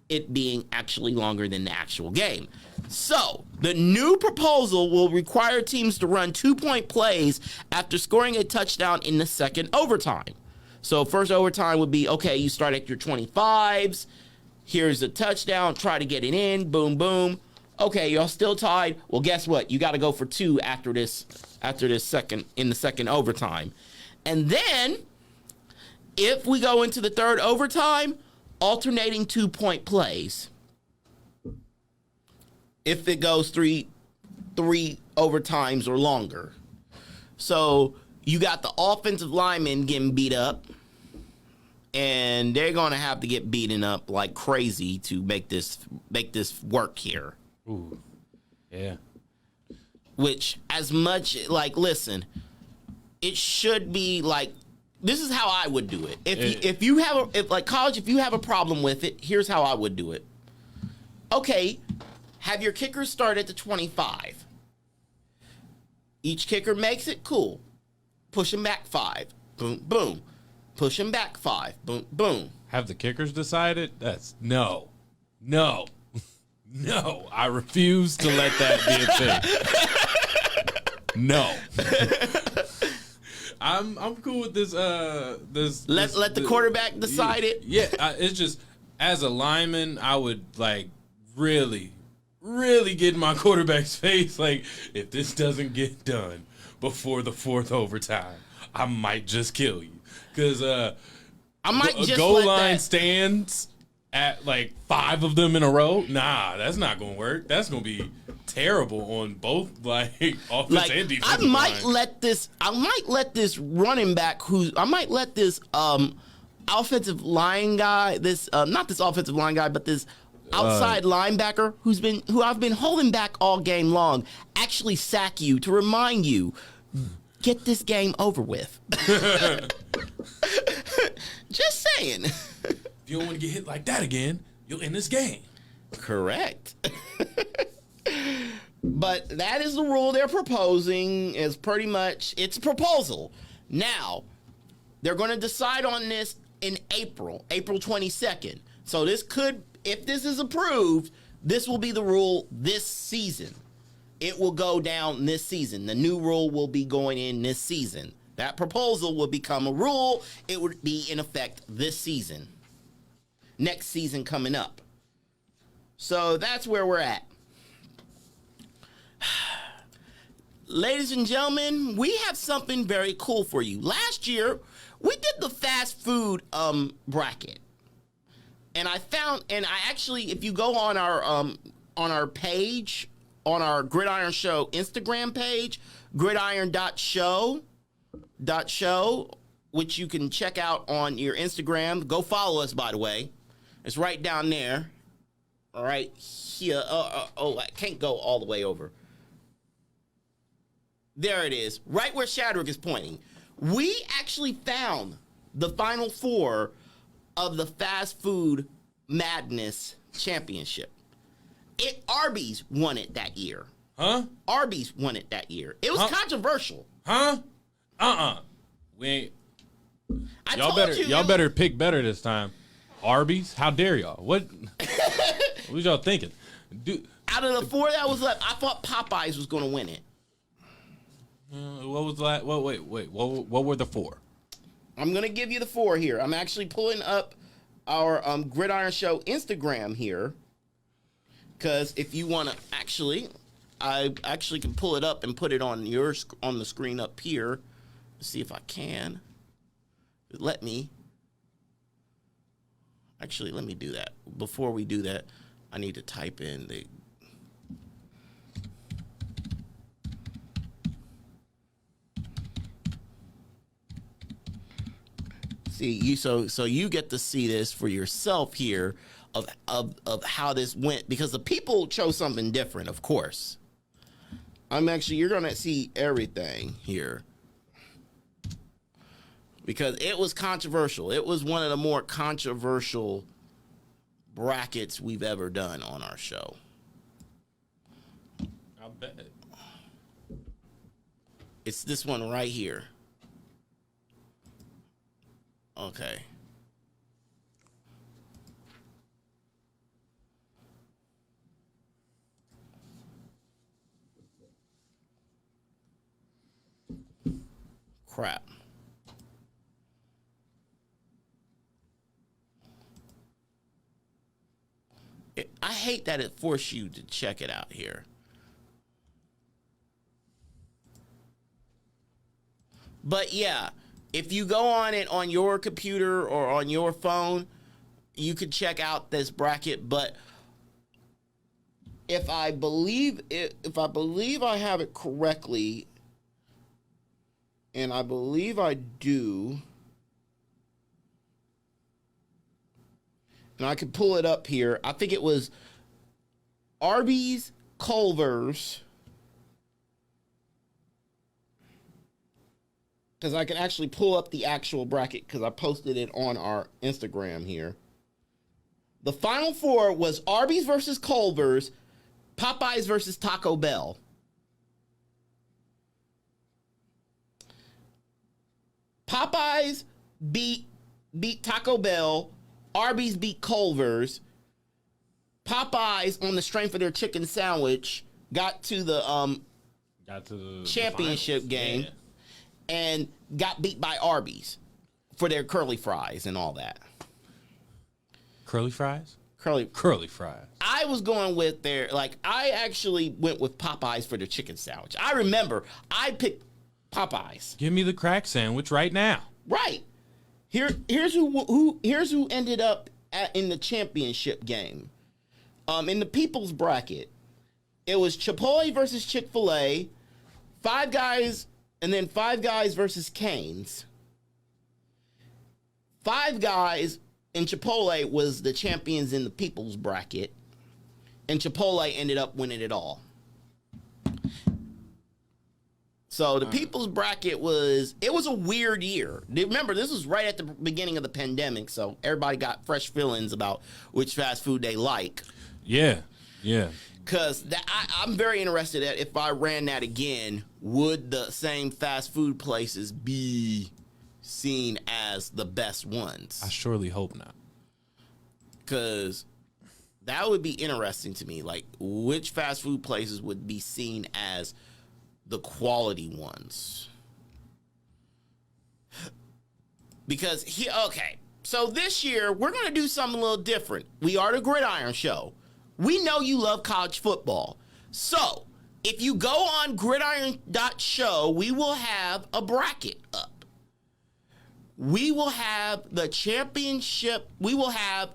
it being actually longer than the actual game. So, the new proposal will require teams to run 2-point plays after scoring a touchdown in the second overtime. So, first overtime would be, okay, you start at your 25s, here's a touchdown, try to get it in, boom, boom. Okay, y'all still tied. Well, guess what? You got to go for 2 after this second, in the second overtime. And then, if we go into the third overtime, alternating 2-point plays. If it goes three overtimes or longer. So you got the offensive linemen getting beat up, and they're going to have to get beaten up like crazy to make this work here. Ooh, yeah. Which, as much, like, listen, it should be like, this is how I would do it. If you have college, if you have a problem with it, here's how I would do it. Okay, have your kickers start at the 25. Each kicker makes it, cool. Push them back 5. Boom, boom. Push them back 5. Boom, boom. Have the kickers decided? That's no. I refuse to let that be a thing. No. I'm cool with this. Let the quarterback decide it. Yeah, it's just as a lineman, I would like really get in my quarterback's face. Like, if this doesn't get done before the 4th overtime, I might just kill you. Because I might just goal line stands at like 5 of them in a row. Nah, that's not gonna work. That's gonna be terrible on both like offense and defense. I might let this running back offensive line guy, not this offensive line guy, but this outside linebacker who I've been holding back all game long, actually sack you to remind you, get this game over with. Just saying. If you don't want to get hit like that again, you'll end this game. Correct. But that is the rule they're proposing. Is pretty much, it's a proposal. Now, they're going to decide on this in April 22nd. So this could, if this is approved, this will be the rule this season. It will go down this season. The new rule will be going in this season. That proposal will become a rule. It would be in effect this season. Next season coming up. So that's where we're at. Ladies and gentlemen, we have something very cool for you. Last year, we did the fast food bracket. And I actually, if you go on our page, on our Gridiron Show Instagram page, gridiron.show, which you can check out on your Instagram. Go follow us, by the way. It's right down there. All right, here. I can't go all the way over. There it is, right where Shadrik is pointing. We actually found the Final Four of the Fast Food Madness Championship. Arby's won it that year. Huh? Arby's won it that year. It was controversial. Huh? We ain't. Y'all better pick better this time. Arby's? How dare y'all? What was y'all thinking? Out of the 4 that was left, I thought Popeyes was going to win it. What was that? Wait. What were the 4? I'm going to give you the 4 here. I'm actually pulling up our Gridiron Show Instagram here. Because if you want to actually, I actually can pull it up and put it on the screen up here. Let's see if I can. Let me. Actually, let me do that. Before we do that, I need to type in the. See, so you get to see this for yourself here of how this went, because the people chose something different, of course. You're gonna see everything here. Because it was controversial. It was one of the more controversial brackets we've ever done on our show. I bet. It's this one right here. Okay. Crap. I hate that it forced you to check it out here. But yeah, if you go on it on your computer or on your phone, you can check out this bracket. But if I believe I have it correctly, and I believe I do, and I can pull it up here. I think it was Arby's, Culver's, because I can actually pull up the actual bracket because I posted it on our Instagram here. The final four was Arby's versus Culver's, Popeyes versus Taco Bell. Popeyes beat Taco Bell. Arby's beat Culver's. Popeyes, on the strength of their chicken sandwich, got to the championship game, and got beat by Arby's for their curly fries and all that. Curly fries? Curly fries. I was going with I actually went with Popeyes for their chicken sandwich. I remember I picked Popeyes. Give me the crack sandwich right now. Right. Here's who ended up in the championship game. In the people's bracket, it was Chipotle versus Chick-fil-A, Five Guys, and then Five Guys versus Cane's. Five Guys and Chipotle was the champions in the people's bracket, and Chipotle ended up winning it all. So the people's bracket was a weird year. Remember, this was right at the beginning of the pandemic, so everybody got fresh feelings about which fast food they like. Yeah. Because I'm very interested at if I ran that again, would the same fast food places be seen as the best ones? I surely hope not. Because that would be interesting to me. Like, which fast food places would be seen as the quality ones? Because so this year we're going to do something a little different. We are the Gridiron Show. We know you love college football. So if you go on gridiron.show, we will have a bracket up. We will have the championship. We will have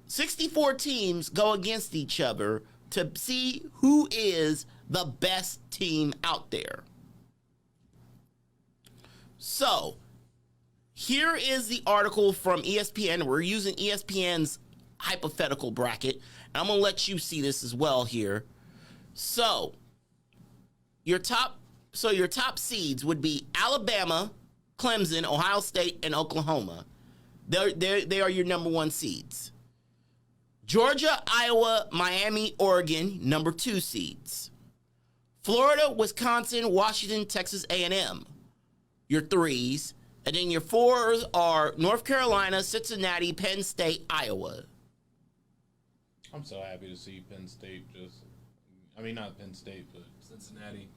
64 teams go against each other to see who is the best team out there. So here is the article from ESPN. We're using ESPN's hypothetical bracket. I'm going to let you see this as well here. So your top seeds would be Alabama, Clemson, Ohio State, and Oklahoma. They are your number one seeds. Georgia, Iowa, Miami, Oregon, number 2 seeds. Florida, Wisconsin, Washington, Texas A&M, your 3s. And then your 4s are North Carolina, Cincinnati, Penn State, Iowa. I'm so happy to see Penn State not Penn State, but Cincinnati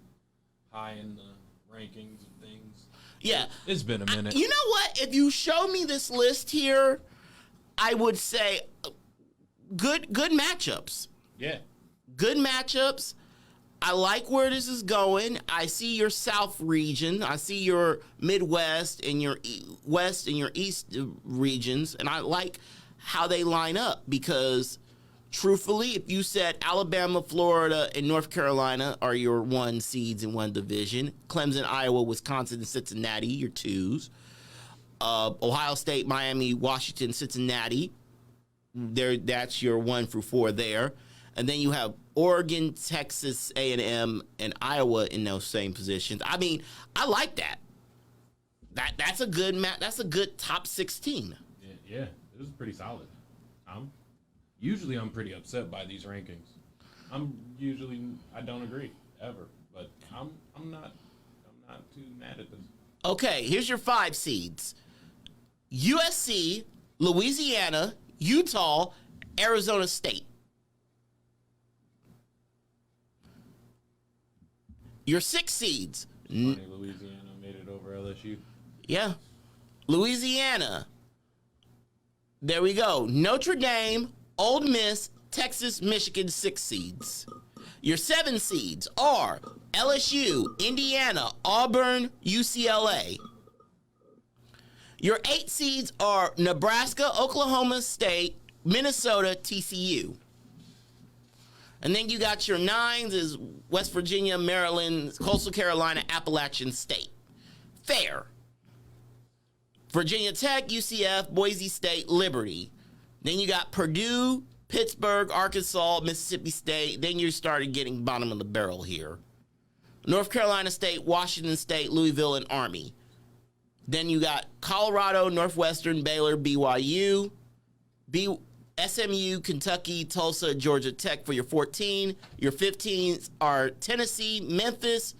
high in the rankings of things. Yeah. It's been a minute. You know what? If you show me this list here, I would say good matchups. Yeah. Good matchups. I like where this is going. I see your South region. I see your Midwest and your West and your East regions. And I like how they line up because, truthfully, if you said Alabama, Florida, and North Carolina are your 1 seeds in one division, Clemson, Iowa, Wisconsin, and Cincinnati, your 2s. Ohio State, Miami, Washington, Cincinnati, that's your 1 through 4 there. And then you have Oregon, Texas, A&M, and Iowa in those same positions. I mean, I like that. That's a good that's a good top 16. Yeah, this is pretty solid. Usually I'm pretty upset by these rankings. I don't agree ever, but I'm not too mad at this. Okay, here's your 5 seeds. USC, Louisiana, Utah, Arizona State. Your 6 seeds. Funny, Louisiana made it over LSU. Yeah. Louisiana. There we go. Notre Dame, Ole Miss, Texas, Michigan, 6 seeds. Your 7 seeds are LSU, Indiana, Auburn, UCLA. Your 8 seeds are Nebraska, Oklahoma State, Minnesota, TCU. And then you got your 9s is West Virginia, Maryland, Coastal Carolina, Appalachian State. Fair. Virginia Tech, UCF, Boise State, Liberty. Then you got Purdue, Pittsburgh, Arkansas, Mississippi State. Then you started getting bottom of the barrel here. North Carolina State, Washington State, Louisville, and Army. Then you got Colorado, Northwestern, Baylor, BYU, SMU, Kentucky, Tulsa, Georgia Tech for your 14. Your 15s are Tennessee, Memphis,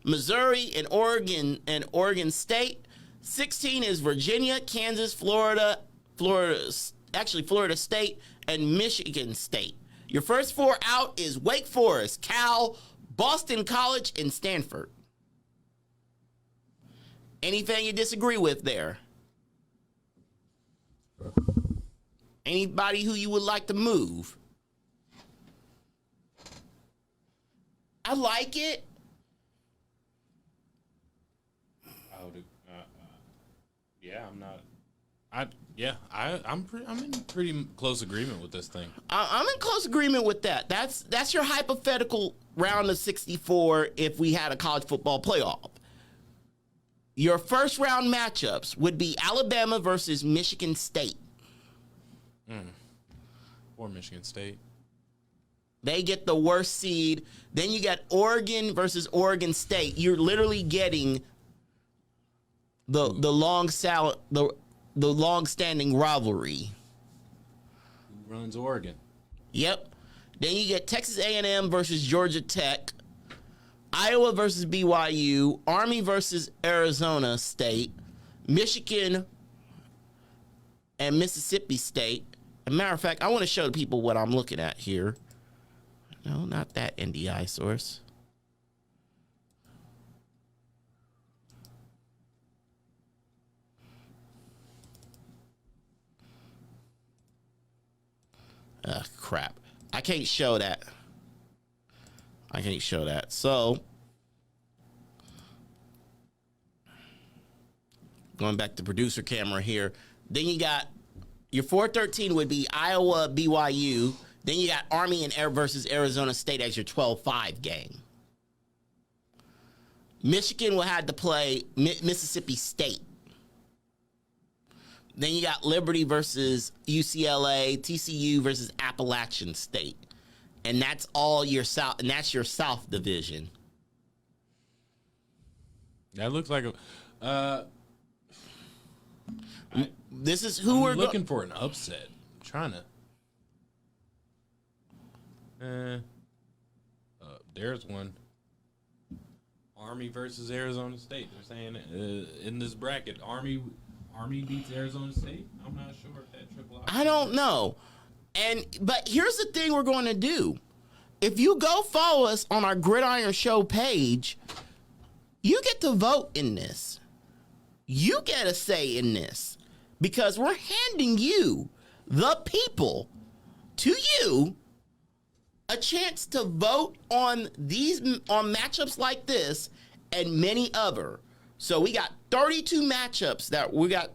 Missouri, and Oregon State. 16 is Virginia, Kansas, Florida State, and Michigan State. Your first 4 out is Wake Forest, Cal, Boston College, and Stanford. Anything you disagree with there? Anybody who you would like to move? I like it. I'm in pretty close agreement with this thing. I'm in close agreement with that. That's your hypothetical round of 64 if we had a college football playoff. Your first round matchups would be Alabama versus Michigan State. Or Michigan State. They get the worst seed. Then you got Oregon versus Oregon State. You're literally getting the long-standing rivalry. Who runs Oregon? Yep. Then you get Texas A&M versus Georgia Tech, Iowa versus BYU, Army versus Arizona State, Michigan and Mississippi State. As a matter of fact, I want to show the people what I'm looking at here. No, not that NDI source. Crap. I can't show that. So, going back to producer camera here. Then you got your 4-13 would be Iowa, BYU. Then you got Army and Air versus Arizona State as your 12-5 game. Michigan will have to play Mississippi State. Then you got Liberty versus UCLA, TCU versus Appalachian State. And that's all your South, and that's your South division. That looks like a this is who we're looking for an upset. I'm trying to there's one. Army versus Arizona State. They're saying in this bracket, Army beats Arizona State. I'm not sure if that triple. I don't know. But here's the thing we're going to do. If you go follow us on our Gridiron Show page, you get to vote in this. You get a say in this because we're handing you, the people, to you a chance to vote on matchups like this and many other. So we got 32 matchups that we got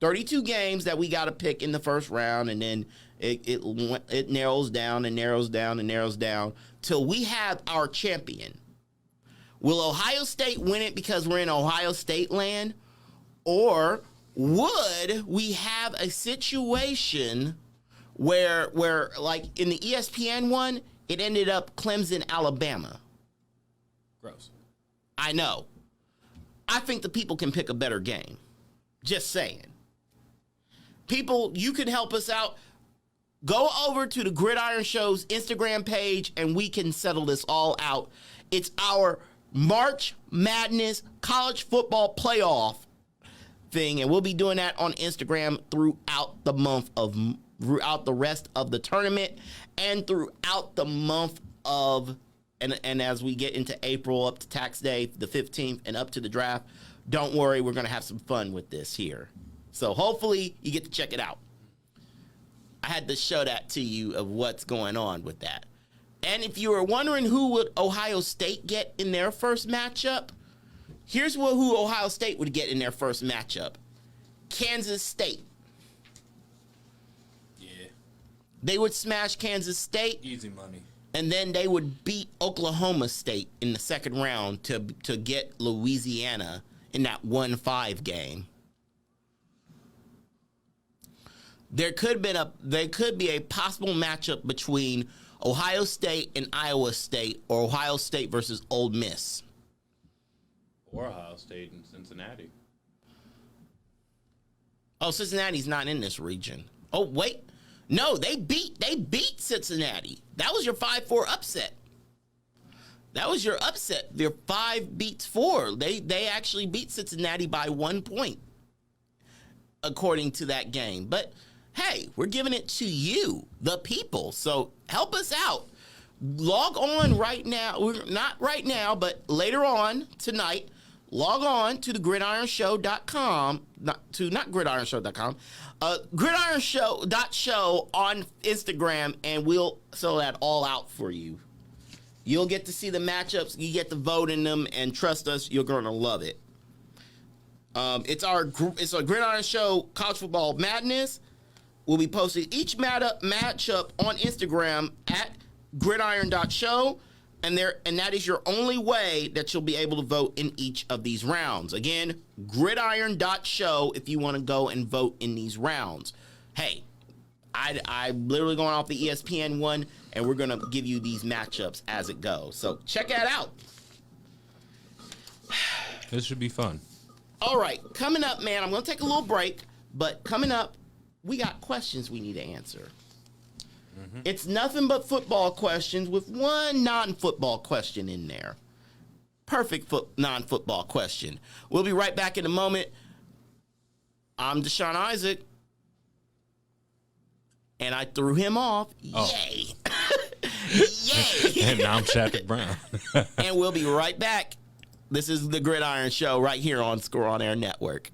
32 games that we got to pick in the first round, and then it narrows down and narrows down and narrows down till we have our champion. Will Ohio State win it because we're in Ohio State land, or would we have a situation where like in the ESPN one, it ended up Clemson, Alabama? Gross. I know. I think the people can pick a better game. Just saying. People, you can help us out. Go over to the Gridiron Show's Instagram page and we can settle this all out. It's our March Madness college football playoff thing, and we'll be doing that on Instagram throughout the rest of the tournament and throughout the month of and as we get into April up to tax day, the 15th, and up to the draft. Don't worry, we're going to have some fun with this here. So hopefully you get to check it out. I had to show that to you of what's going on with that. And if you were wondering who would Ohio State get in their first matchup, here's who Ohio State would get in their first matchup. Kansas State. Yeah. They would smash Kansas State. Easy money. And then they would beat Oklahoma State in the second round to get Louisiana in that 1-5 game. There could be a possible matchup between Ohio State and Iowa State, or Ohio State versus Ole Miss. Or Ohio State and Cincinnati. Oh, Cincinnati's not in this region. Oh, wait. No, they beat Cincinnati. That was your 5-4 upset. That was your upset. Your 5 beats 4. They actually beat Cincinnati by 1 point, according to that game. But hey, we're giving it to you, the people. So help us out. Log on right now. Not right now, but later on tonight. Log on to the gridironshow.com, not gridironshow.com, gridironshow.show on Instagram, and we'll sell that all out for you. You'll get to see the matchups, you get to vote in them, and trust us, you're going to love it. It's a Gridiron Show College Football Madness. We'll be posting each matchup on Instagram at gridiron.show. And that is your only way that you'll be able to vote in each of these rounds. Again, gridiron.show if you want to go and vote in these rounds. Hey, I'm literally going off the ESPN one, and we're going to give you these matchups as it goes. So check that out. This should be fun. All right, coming up, man, I'm going to take a little break, but coming up, we got questions we need to answer. Mm-hmm. It's nothing but football questions with one non-football question in there. Perfect non-football question. We'll be right back in a moment. I'm Deshaun Isaac, and I threw him off. Oh. Yay. Yay. And now I'm Shadrik Brown. And we'll be right back. This is the Gridiron Show right here on Score On Air Network.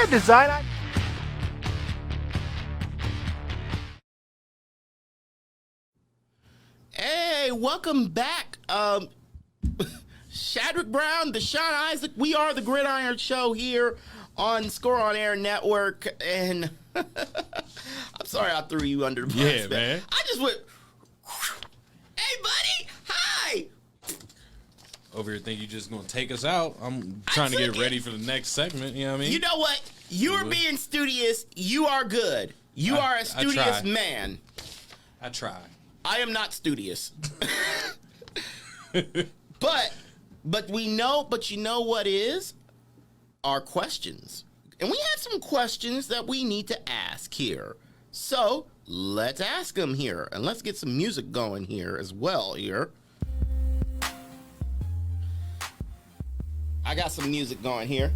Design. Hey, welcome back. Shadrik Brown, Deshaun Isaac. We are the Gridiron Show here on Score On Air Network. And I'm sorry I threw you under the bus. Yeah, man. I just went, hey, buddy. Hi. Over here think you're just going to take us out. I'm trying to get ready for the next segment. You know what I mean? You know what? You're being studious. You are good. You are a studious man. I try. I am not studious. But we know, but you know what is? Our questions. And we have some questions that we need to ask here. So let's ask them here. And let's get some music going here as well here. I got some music going here.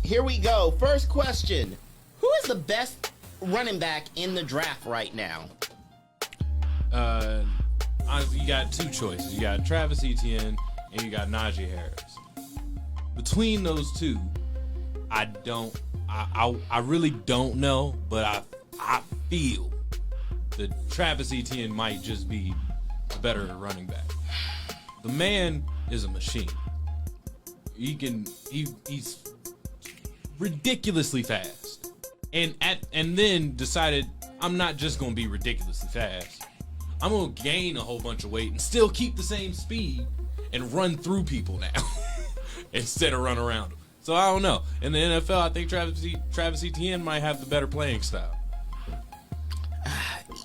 Here we go. First question. Who is the best running back in the draft right now? Honestly, you got two choices. You got Travis Etienne and you got Najee Harris. Between those two, I really don't know, but I feel that Travis Etienne might just be a better running back. The man is a machine. He's ridiculously fast. And then decided I'm not just gonna be ridiculously fast. I'm gonna gain a whole bunch of weight and still keep the same speed and run through people now instead of run around them. So I don't know. In the NFL, I think Travis Etienne might have the better playing style.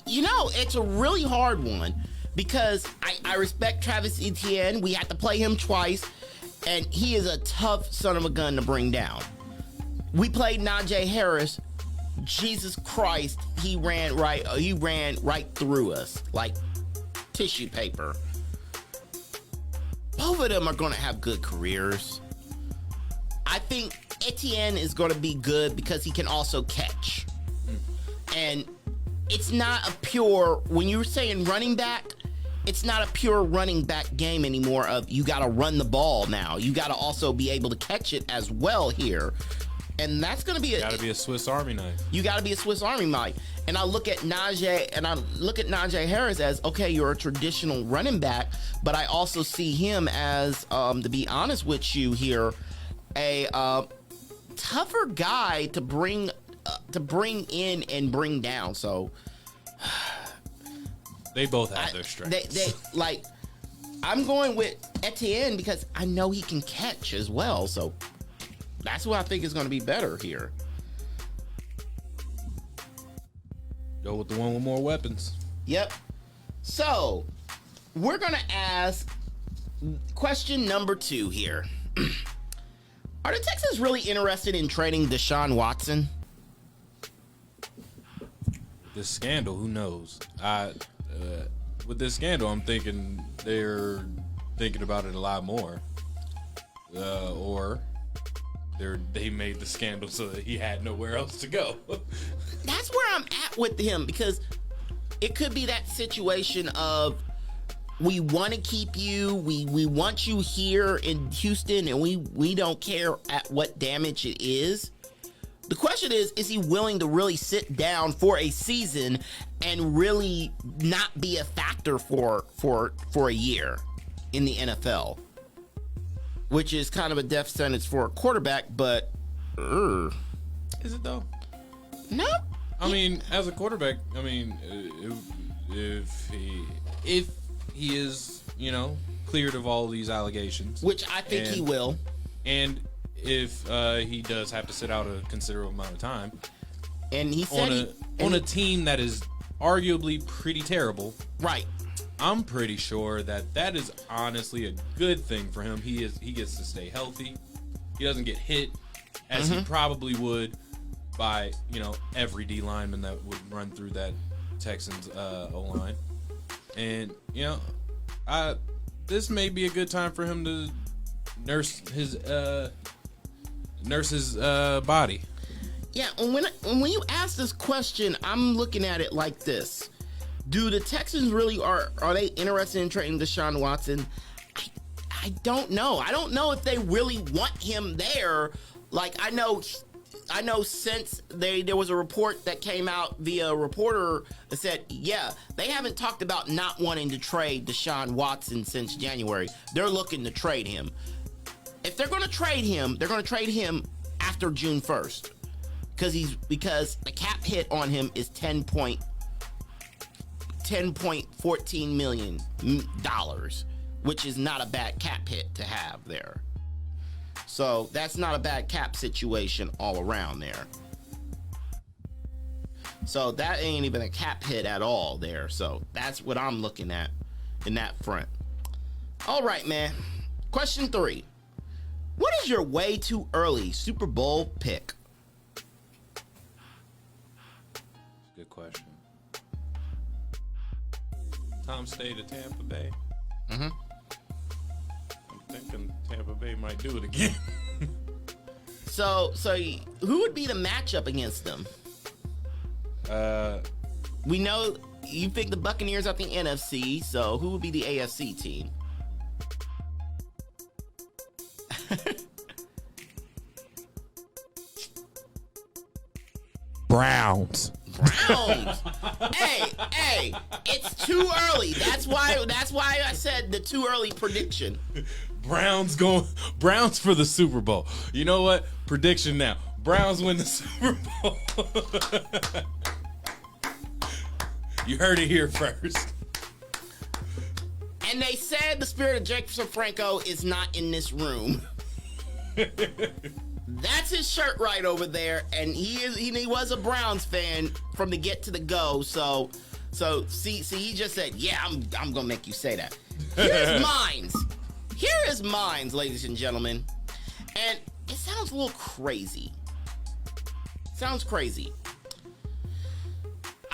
You know, it's a really hard one because I respect Travis Etienne. We had to play him twice, and he is a tough son of a gun to bring down. We played Najee Harris. Jesus Christ, he ran right through us like tissue paper. Both of them are going to have good careers. I think Etienne is going to be good because he can also catch. And it's not a pure, when you're saying running back, it's not a pure running back game anymore of you got to run the ball now. You got to also be able to catch it as well here. And that's going to be got to be a Swiss Army knife. You got to be a Swiss Army knife. And I look at Najee Harris as, okay, you're a traditional running back, but I also see him as, to be honest with you here, a tougher guy to bring in and bring down. So they both have their strengths. They like, I'm going with Etienne because I know he can catch as well. So that's what I think is going to be better here. Go with the one with more weapons. Yep. So, we're going to ask question number 2 here. Are the Texans really interested in trading Deshaun Watson? This scandal, who knows? With this scandal, I'm thinking they're thinking about it a lot more. Or they made the scandal so that he had nowhere else to go. That's where I'm at with him, because it could be that situation of we want to keep you, we want you here in Houston, and we don't care at what damage it is. The question is he willing to really sit down for a season and really not be a factor for a year in the NFL? Which is kind of a death sentence for a quarterback, but is it though? No. I mean, as a quarterback, I mean, if he is, cleared of all these allegations, which I think he will, and if he does have to sit out a considerable amount of time, and he said on a team that is arguably pretty terrible, right? I'm pretty sure that is honestly a good thing for him. He gets to stay healthy. He doesn't get hit as he probably would by every D lineman that would run through that Texans O-line. And this may be a good time for him to nurse his body. Yeah, and when you ask this question, I'm looking at it like this. Do the Texans really are they interested in trading Deshaun Watson? I don't know. I don't know if they really want him there. Like, I know since there was a report that came out via a reporter that said, yeah, they haven't talked about not wanting to trade Deshaun Watson since January. They're looking to trade him. If they're going to trade him, they're going to trade him after June 1st. Because the cap hit on him is $10.14 million, which is not a bad cap hit to have there. So that's not a bad cap situation all around there. So that ain't even a cap hit at all there. So that's what I'm looking at in that front. All right, man. Question 3. What is your way too early Super Bowl pick? Good question. Tom stayed at Tampa Bay. Mm-hmm. I'm thinking Tampa Bay might do it again. So who would be the matchup against them? We know you picked the Buccaneers out the NFC, so who would be the AFC team? Browns. Hey, it's too early. That's why I said the too early prediction. Browns for the Super Bowl. You know what? Prediction now. Browns win the Super Bowl. You heard it here first. And they said the spirit of Jefferson Franco is not in this room. That's his shirt right over there, and he was a Browns fan from the get to the go. So see he just said, yeah, I'm gonna make you say that. Here is mine, ladies and gentlemen, and it sounds a little crazy.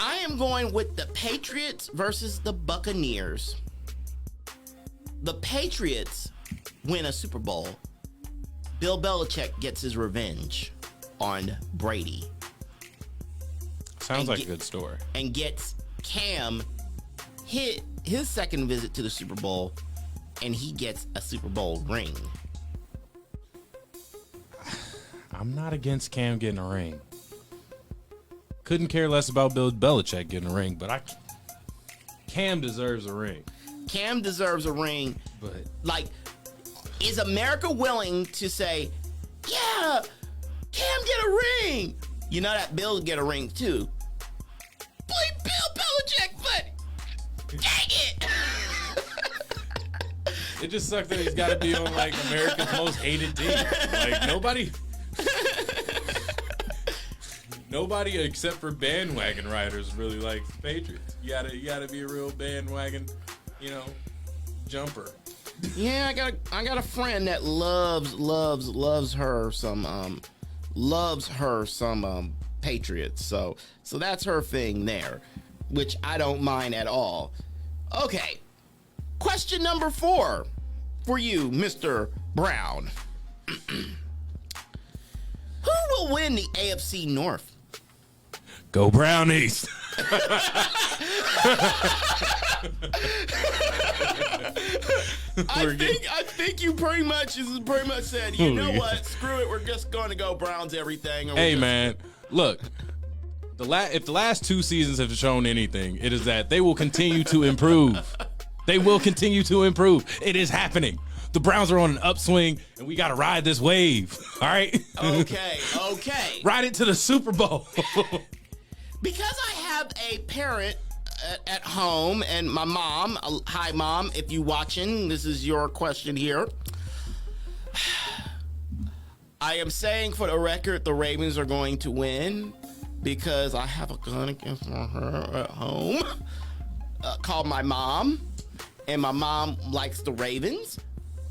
I am going with the Patriots versus the Buccaneers. The Patriots win a Super Bowl. Bill Belichick gets his revenge on Brady. Sounds like a good story. And gets Cam his second visit to the Super Bowl, and he gets a Super Bowl ring. I'm not against Cam getting a ring. Couldn't care less about Bill Belichick getting a ring, but Cam deserves a ring. Cam deserves a ring, but like, is America willing to say, yeah, Cam get a ring? You know that Bill get a ring too. Play Bill Belichick, but dang it. It just sucks that he's got to be on like America's most hated team. Like nobody except for bandwagon riders really likes the Patriots. You gotta be a real bandwagon, jumper. Yeah, I got a friend that loves her some Patriots. So that's her thing there, which I don't mind at all. Okay. Question number 4 for you, Mr. Brown. Who will win the AFC North? Go Brownies. I think you pretty much said, you know what? Screw it. We're just going to go Browns everything. Hey, man, look. If the last 2 seasons have shown anything, it is that they will continue to improve. They will continue to improve. It is happening. The Browns are on an upswing, and we got to ride this wave. All right? Okay. Ride it to the Super Bowl. Because I have a parent at home, and my mom, hi, Mom, if you watching, this is your question here. I am saying for the record, the Ravens are going to win because I have a gun against her at home called my mom, and my mom likes the Ravens.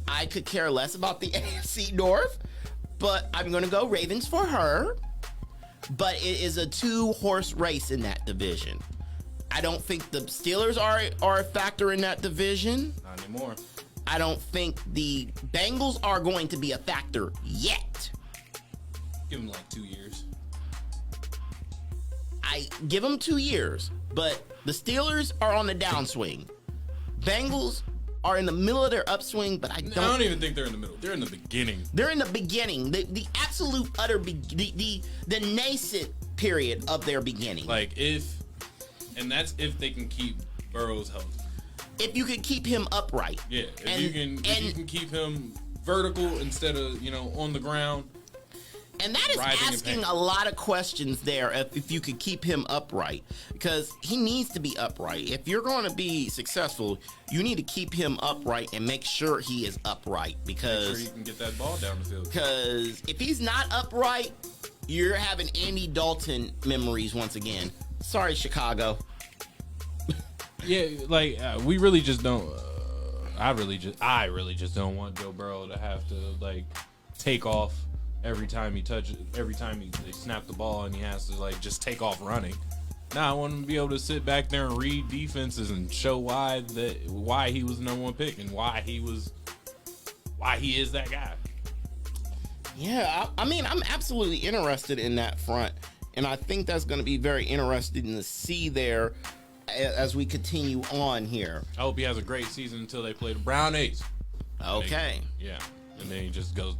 I could care less about the AFC North, but I'm going to go Ravens for her. But it is a 2-horse race in that division. I don't think the Steelers are a factor in that division. Not anymore. I don't think the Bengals are going to be a factor yet. Give them like 2 years. I give them 2 years, but the Steelers are on the downswing. Bengals are in the middle of their upswing, but I don't even think they're in the middle. They're in the beginning. They're in the beginning, the absolute utter the nascent period of their beginning. That's if they can keep Burrows healthy. If you can keep him upright. Yeah, if you can keep him vertical instead of, on the ground. And that is asking a lot of questions there if you could keep him upright, because he needs to be upright. If you're going to be successful, you need to keep him upright and make sure he is upright, because make sure you can get that ball down the field. Because if he's not upright, you're having Andy Dalton memories once again. Sorry, Chicago. Yeah, we really just don't. I really just don't want Joe Burrow to have to take off every time he touches. Every time they snap the ball and he has to just take off running. Nah, I want him to be able to sit back there and read defenses and show why he was the number one pick and why he is that guy. Yeah, I mean, I'm absolutely interested in that front, and I think that's going to be very interesting to see there as we continue on here. I hope he has a great season until they play the Brownies. Okay. And then he just goes,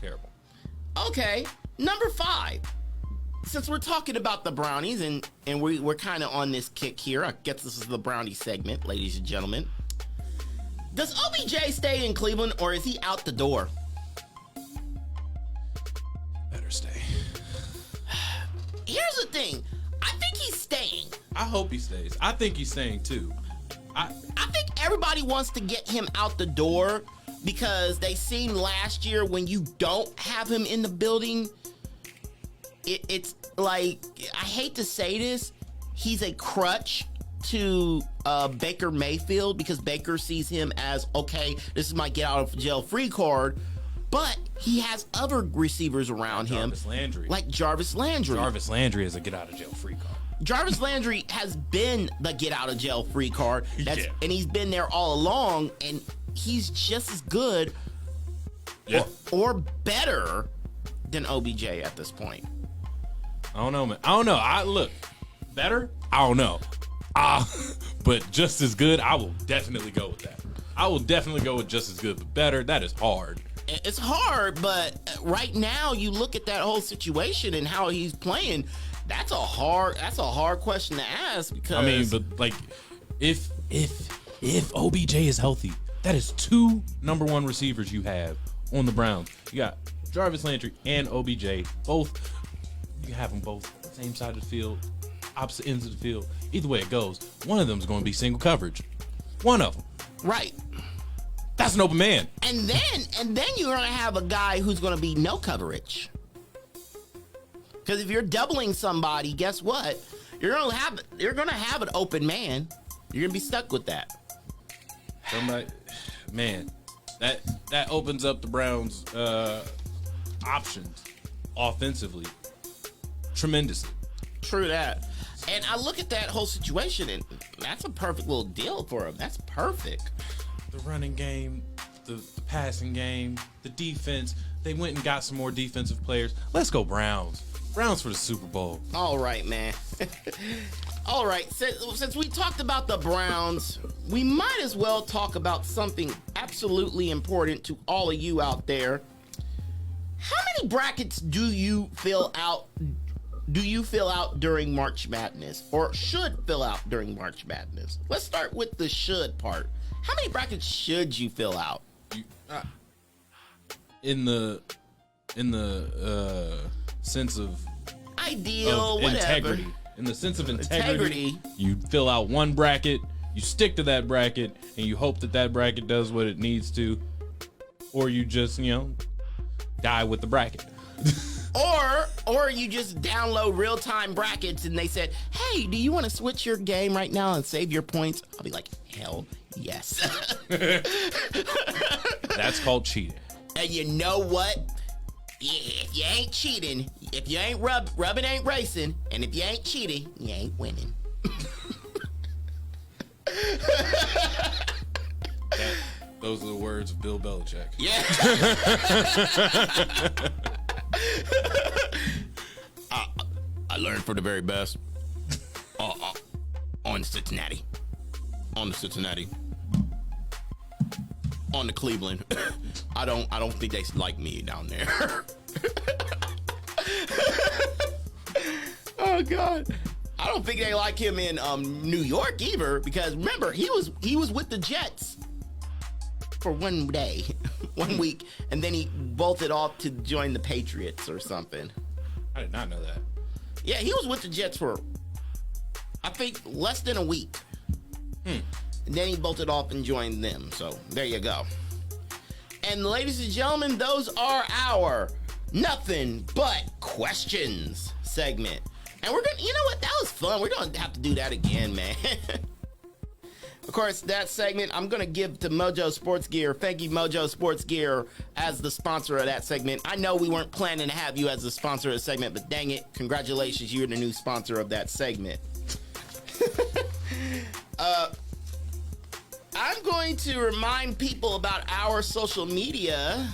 terrible. Okay, number 5. Since we're talking about the Brownies and we're kind of on this kick here, I guess this is the Brownie segment, ladies and gentlemen. Does OBJ stay in Cleveland or is he out the door? Better stay. Here's the thing. I think he's staying. I hope he stays. I think he's staying too. I think everybody wants to get him out the door because they seen last year when you don't have him in the building, it's like, I hate to say this, he's a crutch to Baker Mayfield because Baker sees him as, okay, this is my get out of jail free card, but he has other receivers around him. Like Jarvis Landry. Jarvis Landry is a get out of jail free card. Jarvis Landry has been the get out of jail free card. And he's been there all along, and he's just as good or better than OBJ at this point. I don't know, man. I don't know. Look, better? I don't know. But just as good, I will definitely go with that. I will definitely go with just as good, but better. That is hard. It's hard, but right now you look at that whole situation and how he's playing. That's a hard question to ask because I mean, but like, if OBJ is healthy, that is 2 number 1 receivers you have on the Browns. You got Jarvis Landry and OBJ, both. You have them both same side of the field, opposite ends of the field. Either way it goes, one of them is going to be single coverage. One of them, right? That's an open man. And then you're going to have a guy who's going to be no coverage. Because if you're doubling somebody, guess what? You're going to have an open man. You're going to be stuck with that. Somebody, man, that opens up the Browns' options offensively tremendously. True that. And I look at that whole situation, and that's a perfect little deal for him. That's perfect. The running game, the passing game, the defense. They went and got some more defensive players. Let's go Browns. Browns for the Super Bowl. All right, man. All right. Since we talked about the Browns, we might as well talk about something absolutely important to all of you out there. How many brackets do you fill out during March Madness, or should fill out during March Madness? Let's start with the should part. How many brackets should you fill out? In the sense of ideal, whatever. Integrity. In the sense of integrity, you fill out one bracket, you stick to that bracket, and you hope that bracket does what it needs to, or you just, die with the bracket. Or you just download real-time brackets and they said, hey, do you want to switch your game right now and save your points? I'll be like, hell yes. That's called cheating. And you know what? If you ain't cheating, if you ain't rubbing ain't racing, and if you ain't cheating, you ain't winning. Those are the words of Bill Belichick. Yeah. I learned from the very best on Cincinnati. On the Cincinnati. On the Cleveland. I don't think they like me down there. Oh God. I don't think they like him in New York either, because remember, he was with the Jets for 1 day, 1 week, and then he bolted off to join the Patriots or something. I did not know that. Yeah, he was with the Jets for, I think, less than a week. And then he bolted off and joined them. So there you go. And ladies and gentlemen, those are our Nothing But Questions segment. And we're gonna, you know what? That was fun. We're gonna have to do that again, man. Of course, that segment I'm going to give to Mojo Sports Gear. Thank you, Mojo Sports Gear, as the sponsor of that segment. I know we weren't planning to have you as the sponsor of the segment, but dang it, congratulations, you're the new sponsor of that segment. I'm going to remind people about our social media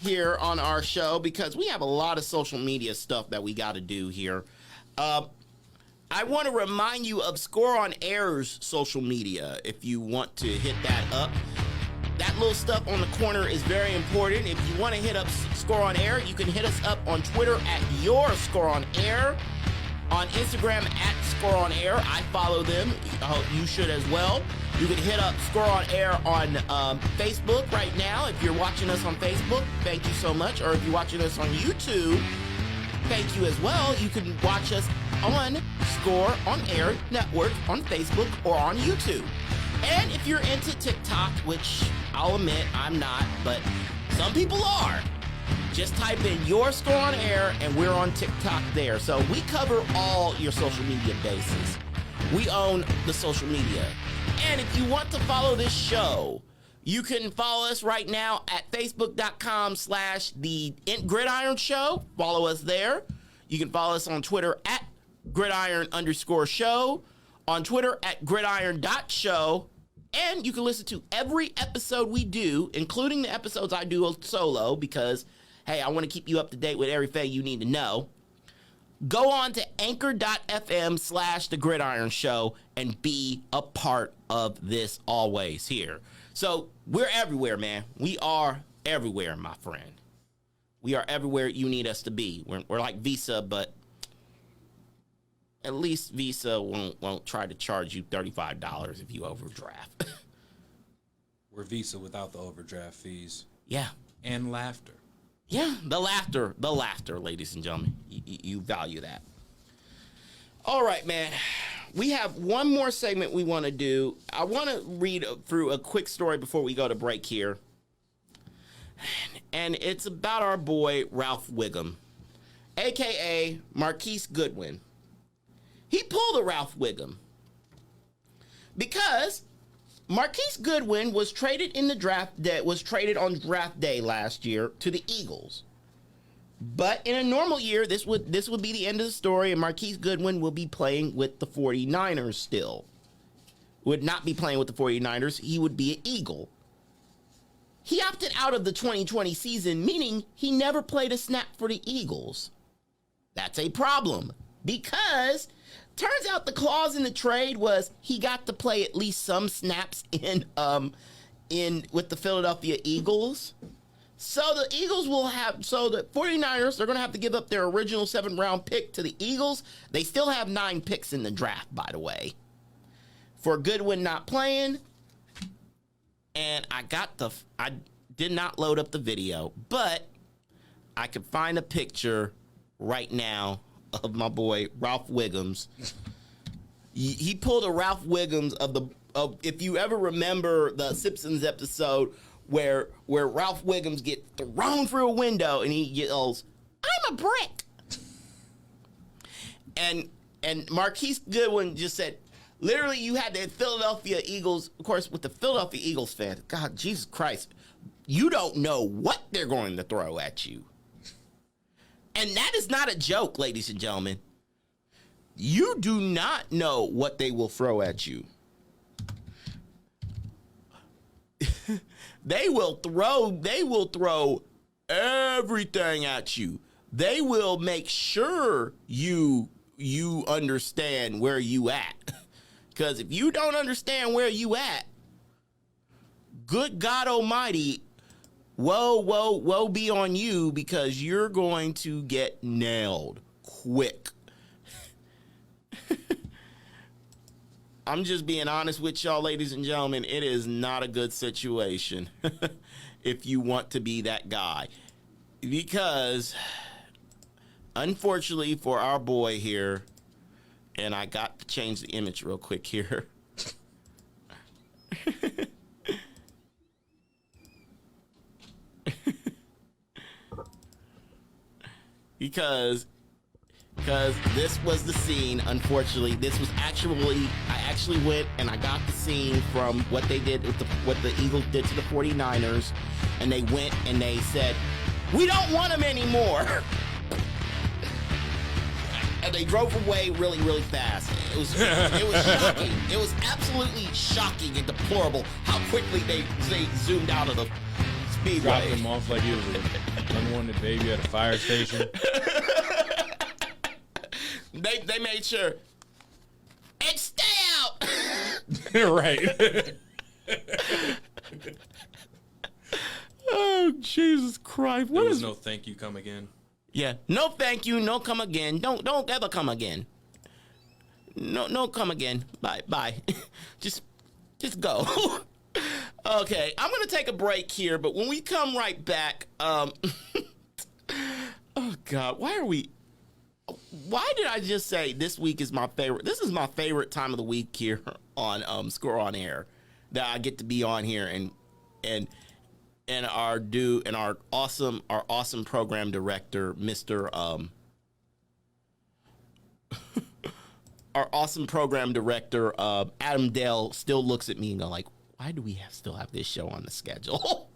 here on our show because we have a lot of social media stuff that we got to do here. I want to remind you of Score on Air's social media if you want to hit that up. That little stuff on the corner is very important. If you want to hit up Score on Air, you can hit us up on Twitter at Your Score on Air, on Instagram at Score on Air. I follow them. You should as well. You can hit up Score on Air on Facebook right now. If you're watching us on Facebook, thank you so much. Or if you're watching us on YouTube, thank you as well. You can watch us on Score on Air Network on Facebook or on YouTube. And if you're into TikTok, which I'll admit I'm not, but some people are, just type in Your Score on Air and we're on TikTok there. So we cover all your social media bases. We own the social media. And if you want to follow this show, you can follow us right now at facebook.com/the Gridiron Show. Follow us there. You can follow us on Twitter at gridiron_show, on Twitter at gridiron.show. And you can listen to every episode we do, including the episodes I do solo, because, hey, I want to keep you up to date with everything you need to know. Go on to anchor.fm/The Gridiron Show and be a part of this always here. So we're everywhere, man. We are everywhere, my friend. We are everywhere you need us to be. We're like Visa, but at least Visa won't try to charge you $35 if you overdraft. We're Visa without the overdraft fees. Yeah. And laughter. Yeah, the laughter, ladies and gentlemen. You value that. All right, man. We have one more segment we want to do. I want to read through a quick story before we go to break here. And it's about our boy, Ralph Wiggum, a.k.a. Marquise Goodwin. He pulled a Ralph Wiggum because Marquise Goodwin was traded in the draft that was traded on draft day last year to the Eagles. But in a normal year, this would be the end of the story, and Marquise Goodwin will be playing with the 49ers still. Would not be playing with the 49ers. He would be an Eagle. He opted out of the 2020 season, meaning he never played a snap for the Eagles. That's a problem because turns out the clause in the trade was he got to play at least some snaps in with the Philadelphia Eagles. So the Eagles the 49ers, they're going to have to give up their original 7th round pick to the Eagles. They still have 9 picks in the draft, by the way, for Goodwin not playing. And I did not load up the video, but I could find a picture right now of my boy Ralph Wiggum. He pulled a Ralph Wiggum of if you ever remember the Simpsons episode where Ralph Wiggum gets thrown through a window and he yells, "I'm a brick." And Marquise Goodwin just said, literally, you had the Philadelphia Eagles, of course, with the Philadelphia Eagles fans. God, Jesus Christ, you don't know what they're going to throw at you. And that is not a joke, ladies and gentlemen. You do not know what they will throw at you. They will throw everything at you. They will make sure you understand where you at. Because if you don't understand where you at, good God Almighty, woe be on you, because you're going to get nailed quick. I'm just being honest with y'all, ladies and gentlemen. It is not a good situation if you want to be that guy. Because, unfortunately for our boy here, and I got to change the image real quick here. Because this was the scene. Unfortunately, this was I actually went and I got the scene from what they did with what the Eagles did to the 49ers, and they went and they said, "We don't want him anymore." And they drove away really, really fast. It was shocking. It was absolutely shocking and deplorable how quickly they zoomed out of the speedway. Dropped him off like he was an unwanted baby at a fire station. They made sure. And stay out. Right. Oh, Jesus Christ! There was no thank you, come again. Yeah, no thank you, no come again. Don't ever come again. No come again. Bye. just go. Okay, I'm gonna take a break here, but when we come right back, oh God, why did I just say this week is my favorite? This is my favorite time of the week here on Score on Air, that I get to be on here and our awesome program director, Mr. Our awesome program director, Adam Dell, still looks at me and go like, why do we still have this show on the schedule?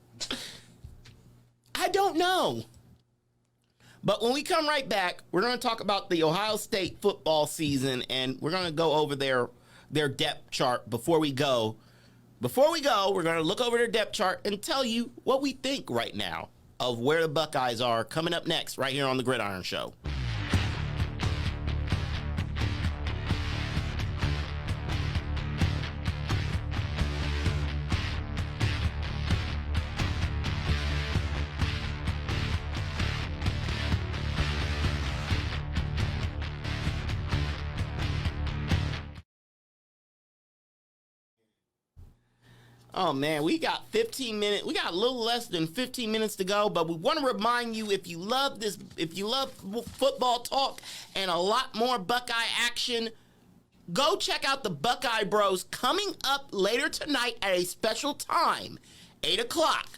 I don't know. But when we come right back, we're going to talk about the Ohio State football season, and we're going to go over their depth chart before we go. Before we go, we're going to look over their depth chart and tell you what we think right now of where the Buckeyes are coming up next right here on the Gridiron Show. Oh man, we got 15 minutes. We got a little less than 15 minutes to go, but we want to remind you, if you love football talk and a lot more Buckeye action, go check out the Buckeye Bros coming up later tonight at a special time, 8 o'clock.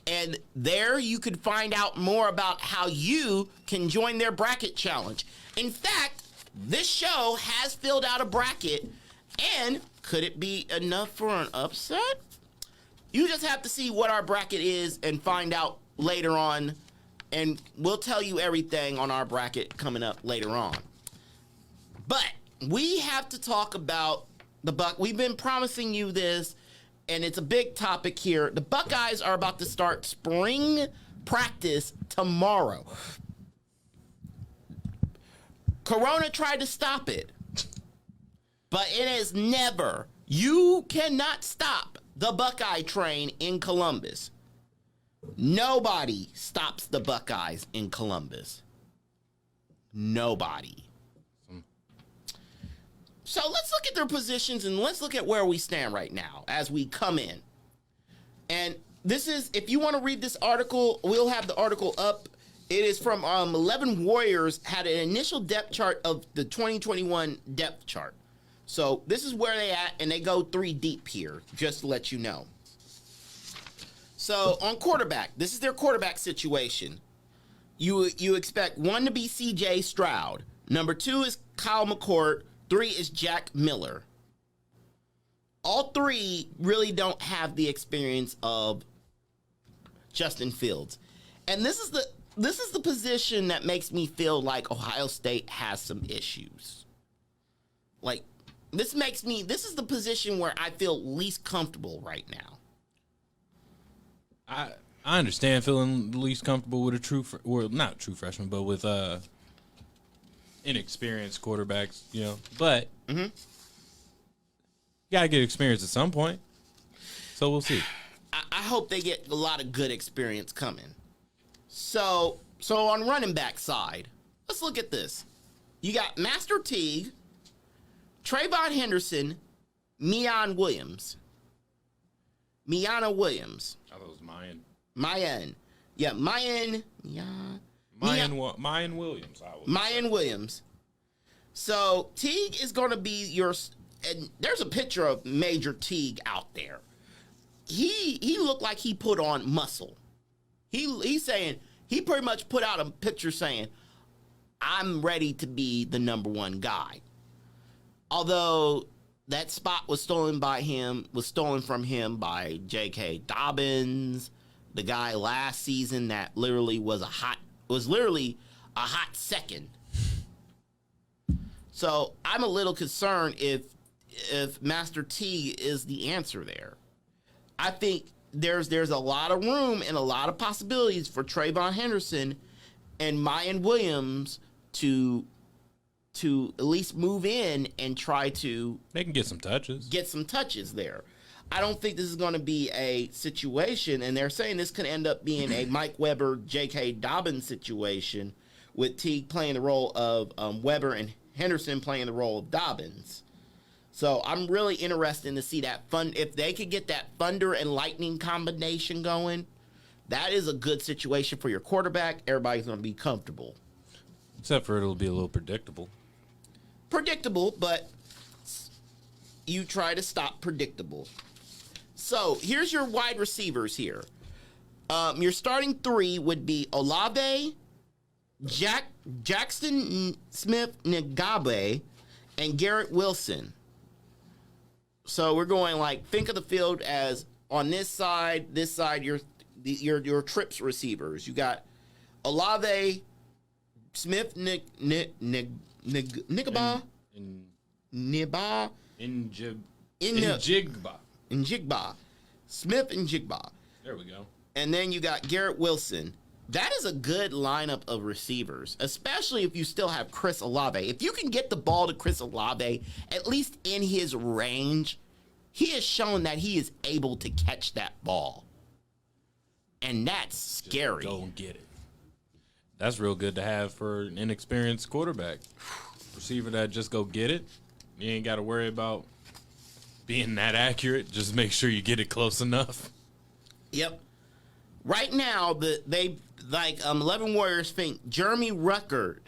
And there you could find out more about how you can join their bracket challenge. In fact, this show has filled out a bracket, and could it be enough for an upset? You just have to see what our bracket is and find out later on, and we'll tell you everything on our bracket coming up later on. But we have to talk about the Buck. We've been promising you this, and it's a big topic here. The Buckeyes are about to start spring practice tomorrow. Corona tried to stop it, but it is never. You cannot stop the Buckeye train in Columbus. Nobody stops the Buckeyes in Columbus. Nobody. So let's look at their positions and let's look at where we stand right now as we come in. And this is, if you want to read this article, we'll have the article up. It is from 11 Warriors, had an initial depth chart of the 2021 depth chart. So this is where they at, and they go 3 deep here, just to let you know. So on quarterback, this is their quarterback situation. You expect 1 to be C.J. Stroud. Number 2 is Kyle McCord. 3 is Jack Miller. All 3 really don't have the experience of Justin Fields. And this is the position that makes me feel like Ohio State has some issues. Like, this is the position where I feel least comfortable right now. I understand feeling least comfortable with not a true freshman, but with inexperienced quarterbacks, But you gotta get experience at some point. So we'll see. I hope they get a lot of good experience coming. So on running back side, let's look at this. You got Master Teague, Trayvon Henderson, Miyan Williams. I thought it was Mayan. Yeah, Mayan Williams. Mayan Williams. So Teague is going to be and there's a picture of Major Teague out there. He looked like he put on muscle. He's saying, he pretty much put out a picture saying, I'm ready to be the number 1 guy. Although that spot was stolen from him by J.K. Dobbins, the guy last season that literally was a hot second. So I'm a little concerned if Master T is the answer there. I think there's a lot of room and a lot of possibilities for Trayvon Henderson and Mayan Williams to at least move in and try to... They can get some touches. Get some touches there. I don't think this is going to be a situation, and they're saying this could end up being a Mike Weber, J.K. Dobbins situation with Teague playing the role of Weber and Henderson playing the role of Dobbins. So I'm really interested to see that if they could get that thunder and lightning combination going, that is a good situation for your quarterback. Everybody's going to be comfortable. Except for it'll be a little predictable. Predictable, but you try to stop predictable. So here's your wide receivers here. Your starting three would be Olave, Jackson Smith-Njigba, and Garrett Wilson. So we're going like, think of the field as on this side, your trips receivers. You got Olave, Smith-Njigba, Njigba, Smith-Njigba. There we go. And then you got Garrett Wilson. That is a good lineup of receivers, especially if you still have Chris Olave. If you can get the ball to Chris Olave, at least in his range, he has shown that he is able to catch that ball. And that's scary. Just go and get it. That's real good to have for an inexperienced quarterback. Receiver that just go get it. You ain't got to worry about being that accurate. Just make sure you get it close enough. Yep. Right now, 11 Warriors think Jeremy Ruckert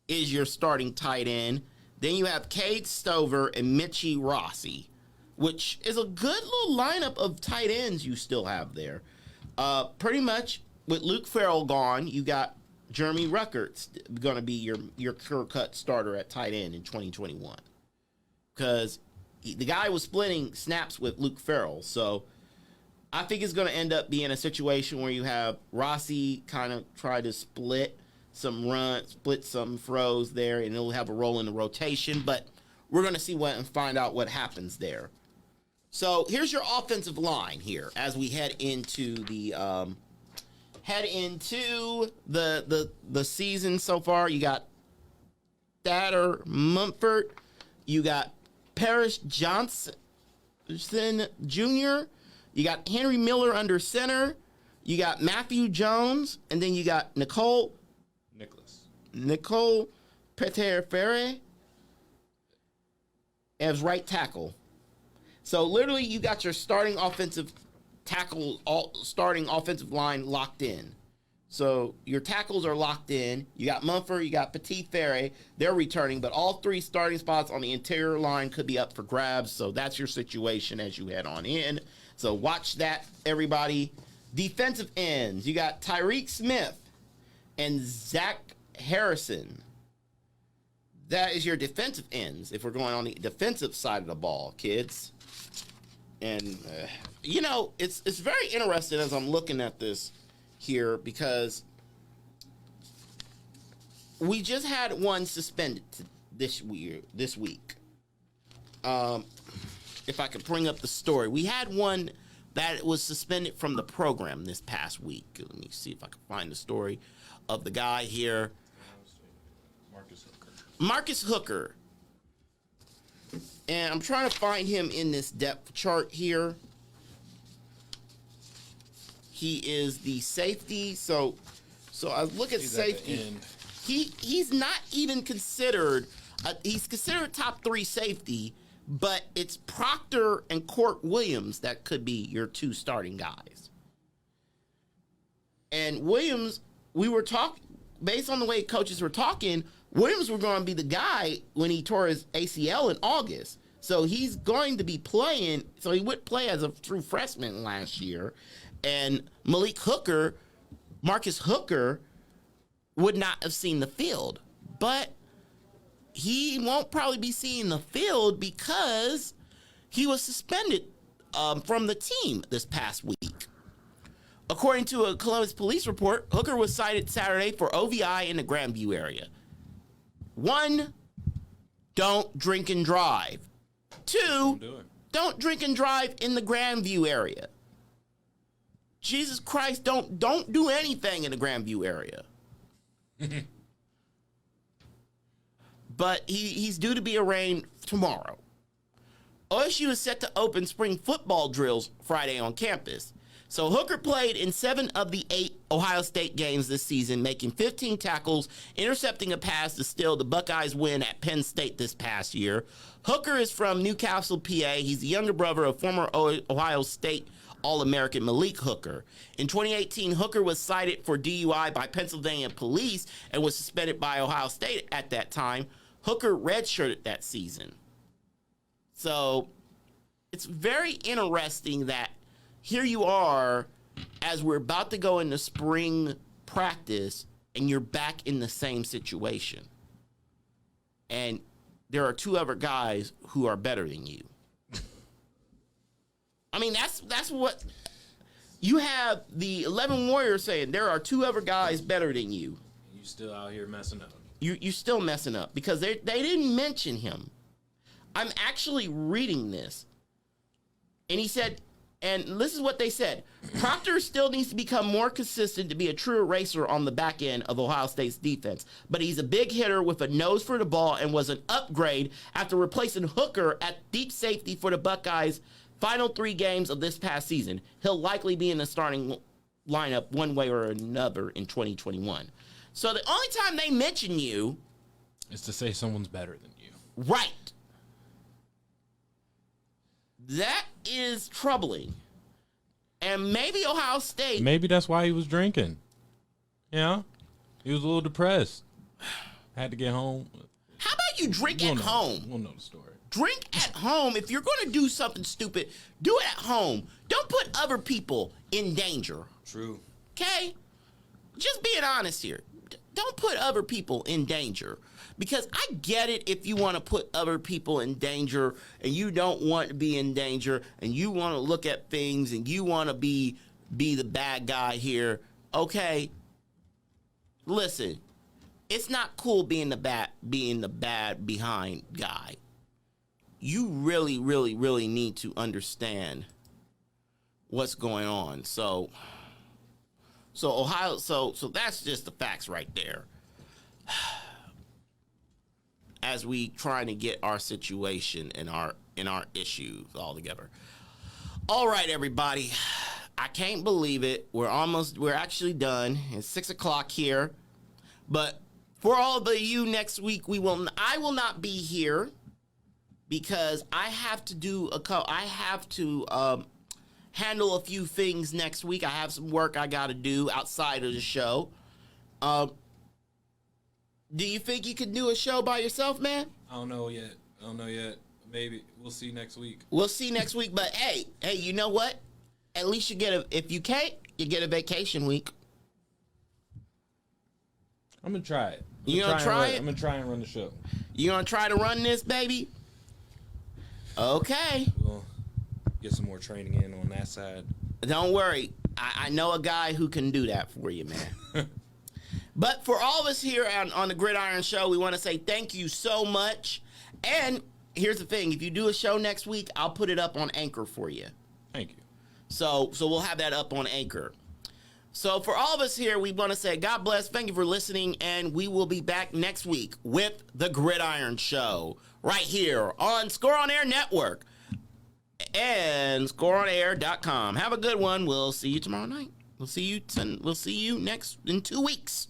is your starting tight end. Then you have Cade Stover and Mitchie Rossi, which is a good little lineup of tight ends you still have there. Pretty much with Luke Farrell gone, you got Jeremy Ruckert going to be your clear-cut starter at tight end in 2021. Because the guy was splitting snaps with Luke Farrell, so I think it's going to end up being a situation where you have Rossi kind of try to split some throws there, and it'll have a role in the rotation. But we're going to see and find out what happens there. So here's your offensive line here as we head into the season so far. You got Thaddeus Mumford, you got Paris Johnson Jr., you got Henry Miller under center, you got Matthew Jones, and then you got Nicole Peter-Ferre as right tackle. So literally you got your starting offensive line locked in. So your tackles are locked in. You got Mumford, you got Petit-Ferre. They're returning, but all three starting spots on the interior line could be up for grabs. So that's your situation as you head on in. So watch that, everybody. Defensive ends. You got Tyreek Smith and Zach Harrison. That is your defensive ends if we're going on the defensive side of the ball, kids. And, it's very interesting as I'm looking at this here because we just had one suspended this week. If I could bring up the story. We had one that was suspended from the program this past week. Let me see if I can find the story of the guy here. Marcus Hooker. And I'm trying to find him in this depth chart here. He is the safety. So I look at safety. He's not even considered. He's considered top 3 safety, but it's Proctor and Court Williams that could be your 2 starting guys. And Williams, we were talking based on the way coaches were talking. Williams were going to be the guy when he tore his ACL in August. So he's going to be playing. So he would play as a true freshman last year. And Marcus Hooker, would not have seen the field. But he won't probably be seeing the field because he was suspended from the team this past week. According to a Columbus police report, Hooker was cited Saturday for OVI in the Grandview area. One don't drink and drive. 2, don't drink and drive in the Grandview area. Jesus Christ, don't do anything in the Grandview area. But he's due to be arraigned tomorrow. OSU is set to open spring football drills Friday on campus. So Hooker played in 7 of the 8 Ohio State games this season, making 15 tackles, intercepting a pass to steal the Buckeyes' win at Penn State this past year. Hooker is from Newcastle, PA. He's the younger brother of former Ohio State All-American Malik Hooker. In 2018, Hooker was cited for DUI by Pennsylvania police and was suspended by Ohio State at that time. Hooker redshirted that season. So it's very interesting that here you are as we're about to go into spring practice and you're back in the same situation. And there are 2 other guys who are better than you. I mean, that's what you have the 11 Warriors saying. There are 2 other guys better than you. You still out here messing up. You still messing up because they didn't mention him. I'm actually reading this. And he said, and this is what they said. Proctor still needs to become more consistent to be a true eraser on the back end of Ohio State's defense. But he's a big hitter with a nose for the ball and was an upgrade after replacing Hooker at deep safety for the Buckeyes' final 3 games of this past season. He'll likely be in the starting lineup one way or another in 2021. So the only time they mention you is to say someone's better than you. Right. That is troubling. And maybe Ohio State... Maybe that's why he was drinking. Yeah. He was a little depressed. Had to get home. How about you drink at home? We'll know the story. Drink at home. If you're going to do something stupid, do it at home. Don't put other people in danger. True. Okay? Just being honest here. Don't put other people in danger. Because I get it if you want to put other people in danger and you don't want to be in danger and you want to look at things and you want to be the bad guy here. Okay. Listen, it's not cool being the bad behind guy. You really, really, really need to understand what's going on. So Ohio, so that's just the facts right there. As we trying to get our situation and our issues all together. All right, everybody. I can't believe it. We're actually done. It's 6:00 here. But for all of you next week, I will not be here because I have to handle a few things next week. I have some work I got to do outside of the show. Do you think you could do a show by yourself, man? I don't know yet. Maybe. We'll see next week. But hey, you know what? At least you get if you can't, you get a vacation week. I'm going to try it. You going to try it? I'm going to try and run the show. You going to try to run this, baby? Okay. We'll get some more training in on that side. Don't worry. I know a guy who can do that for you, man. But for all of us here on the Gridiron Show, we want to say thank you so much. And here's the thing. If you do a show next week, I'll put it up on Anchor for you. Thank you. So we'll have that up on Anchor. So for all of us here, we want to say God bless. Thank you for listening. And we will be back next week with the Gridiron Show right here on Score On Air Network and scoreonair.com. Have a good one. We'll see you tomorrow night. We'll see you next in 2 weeks.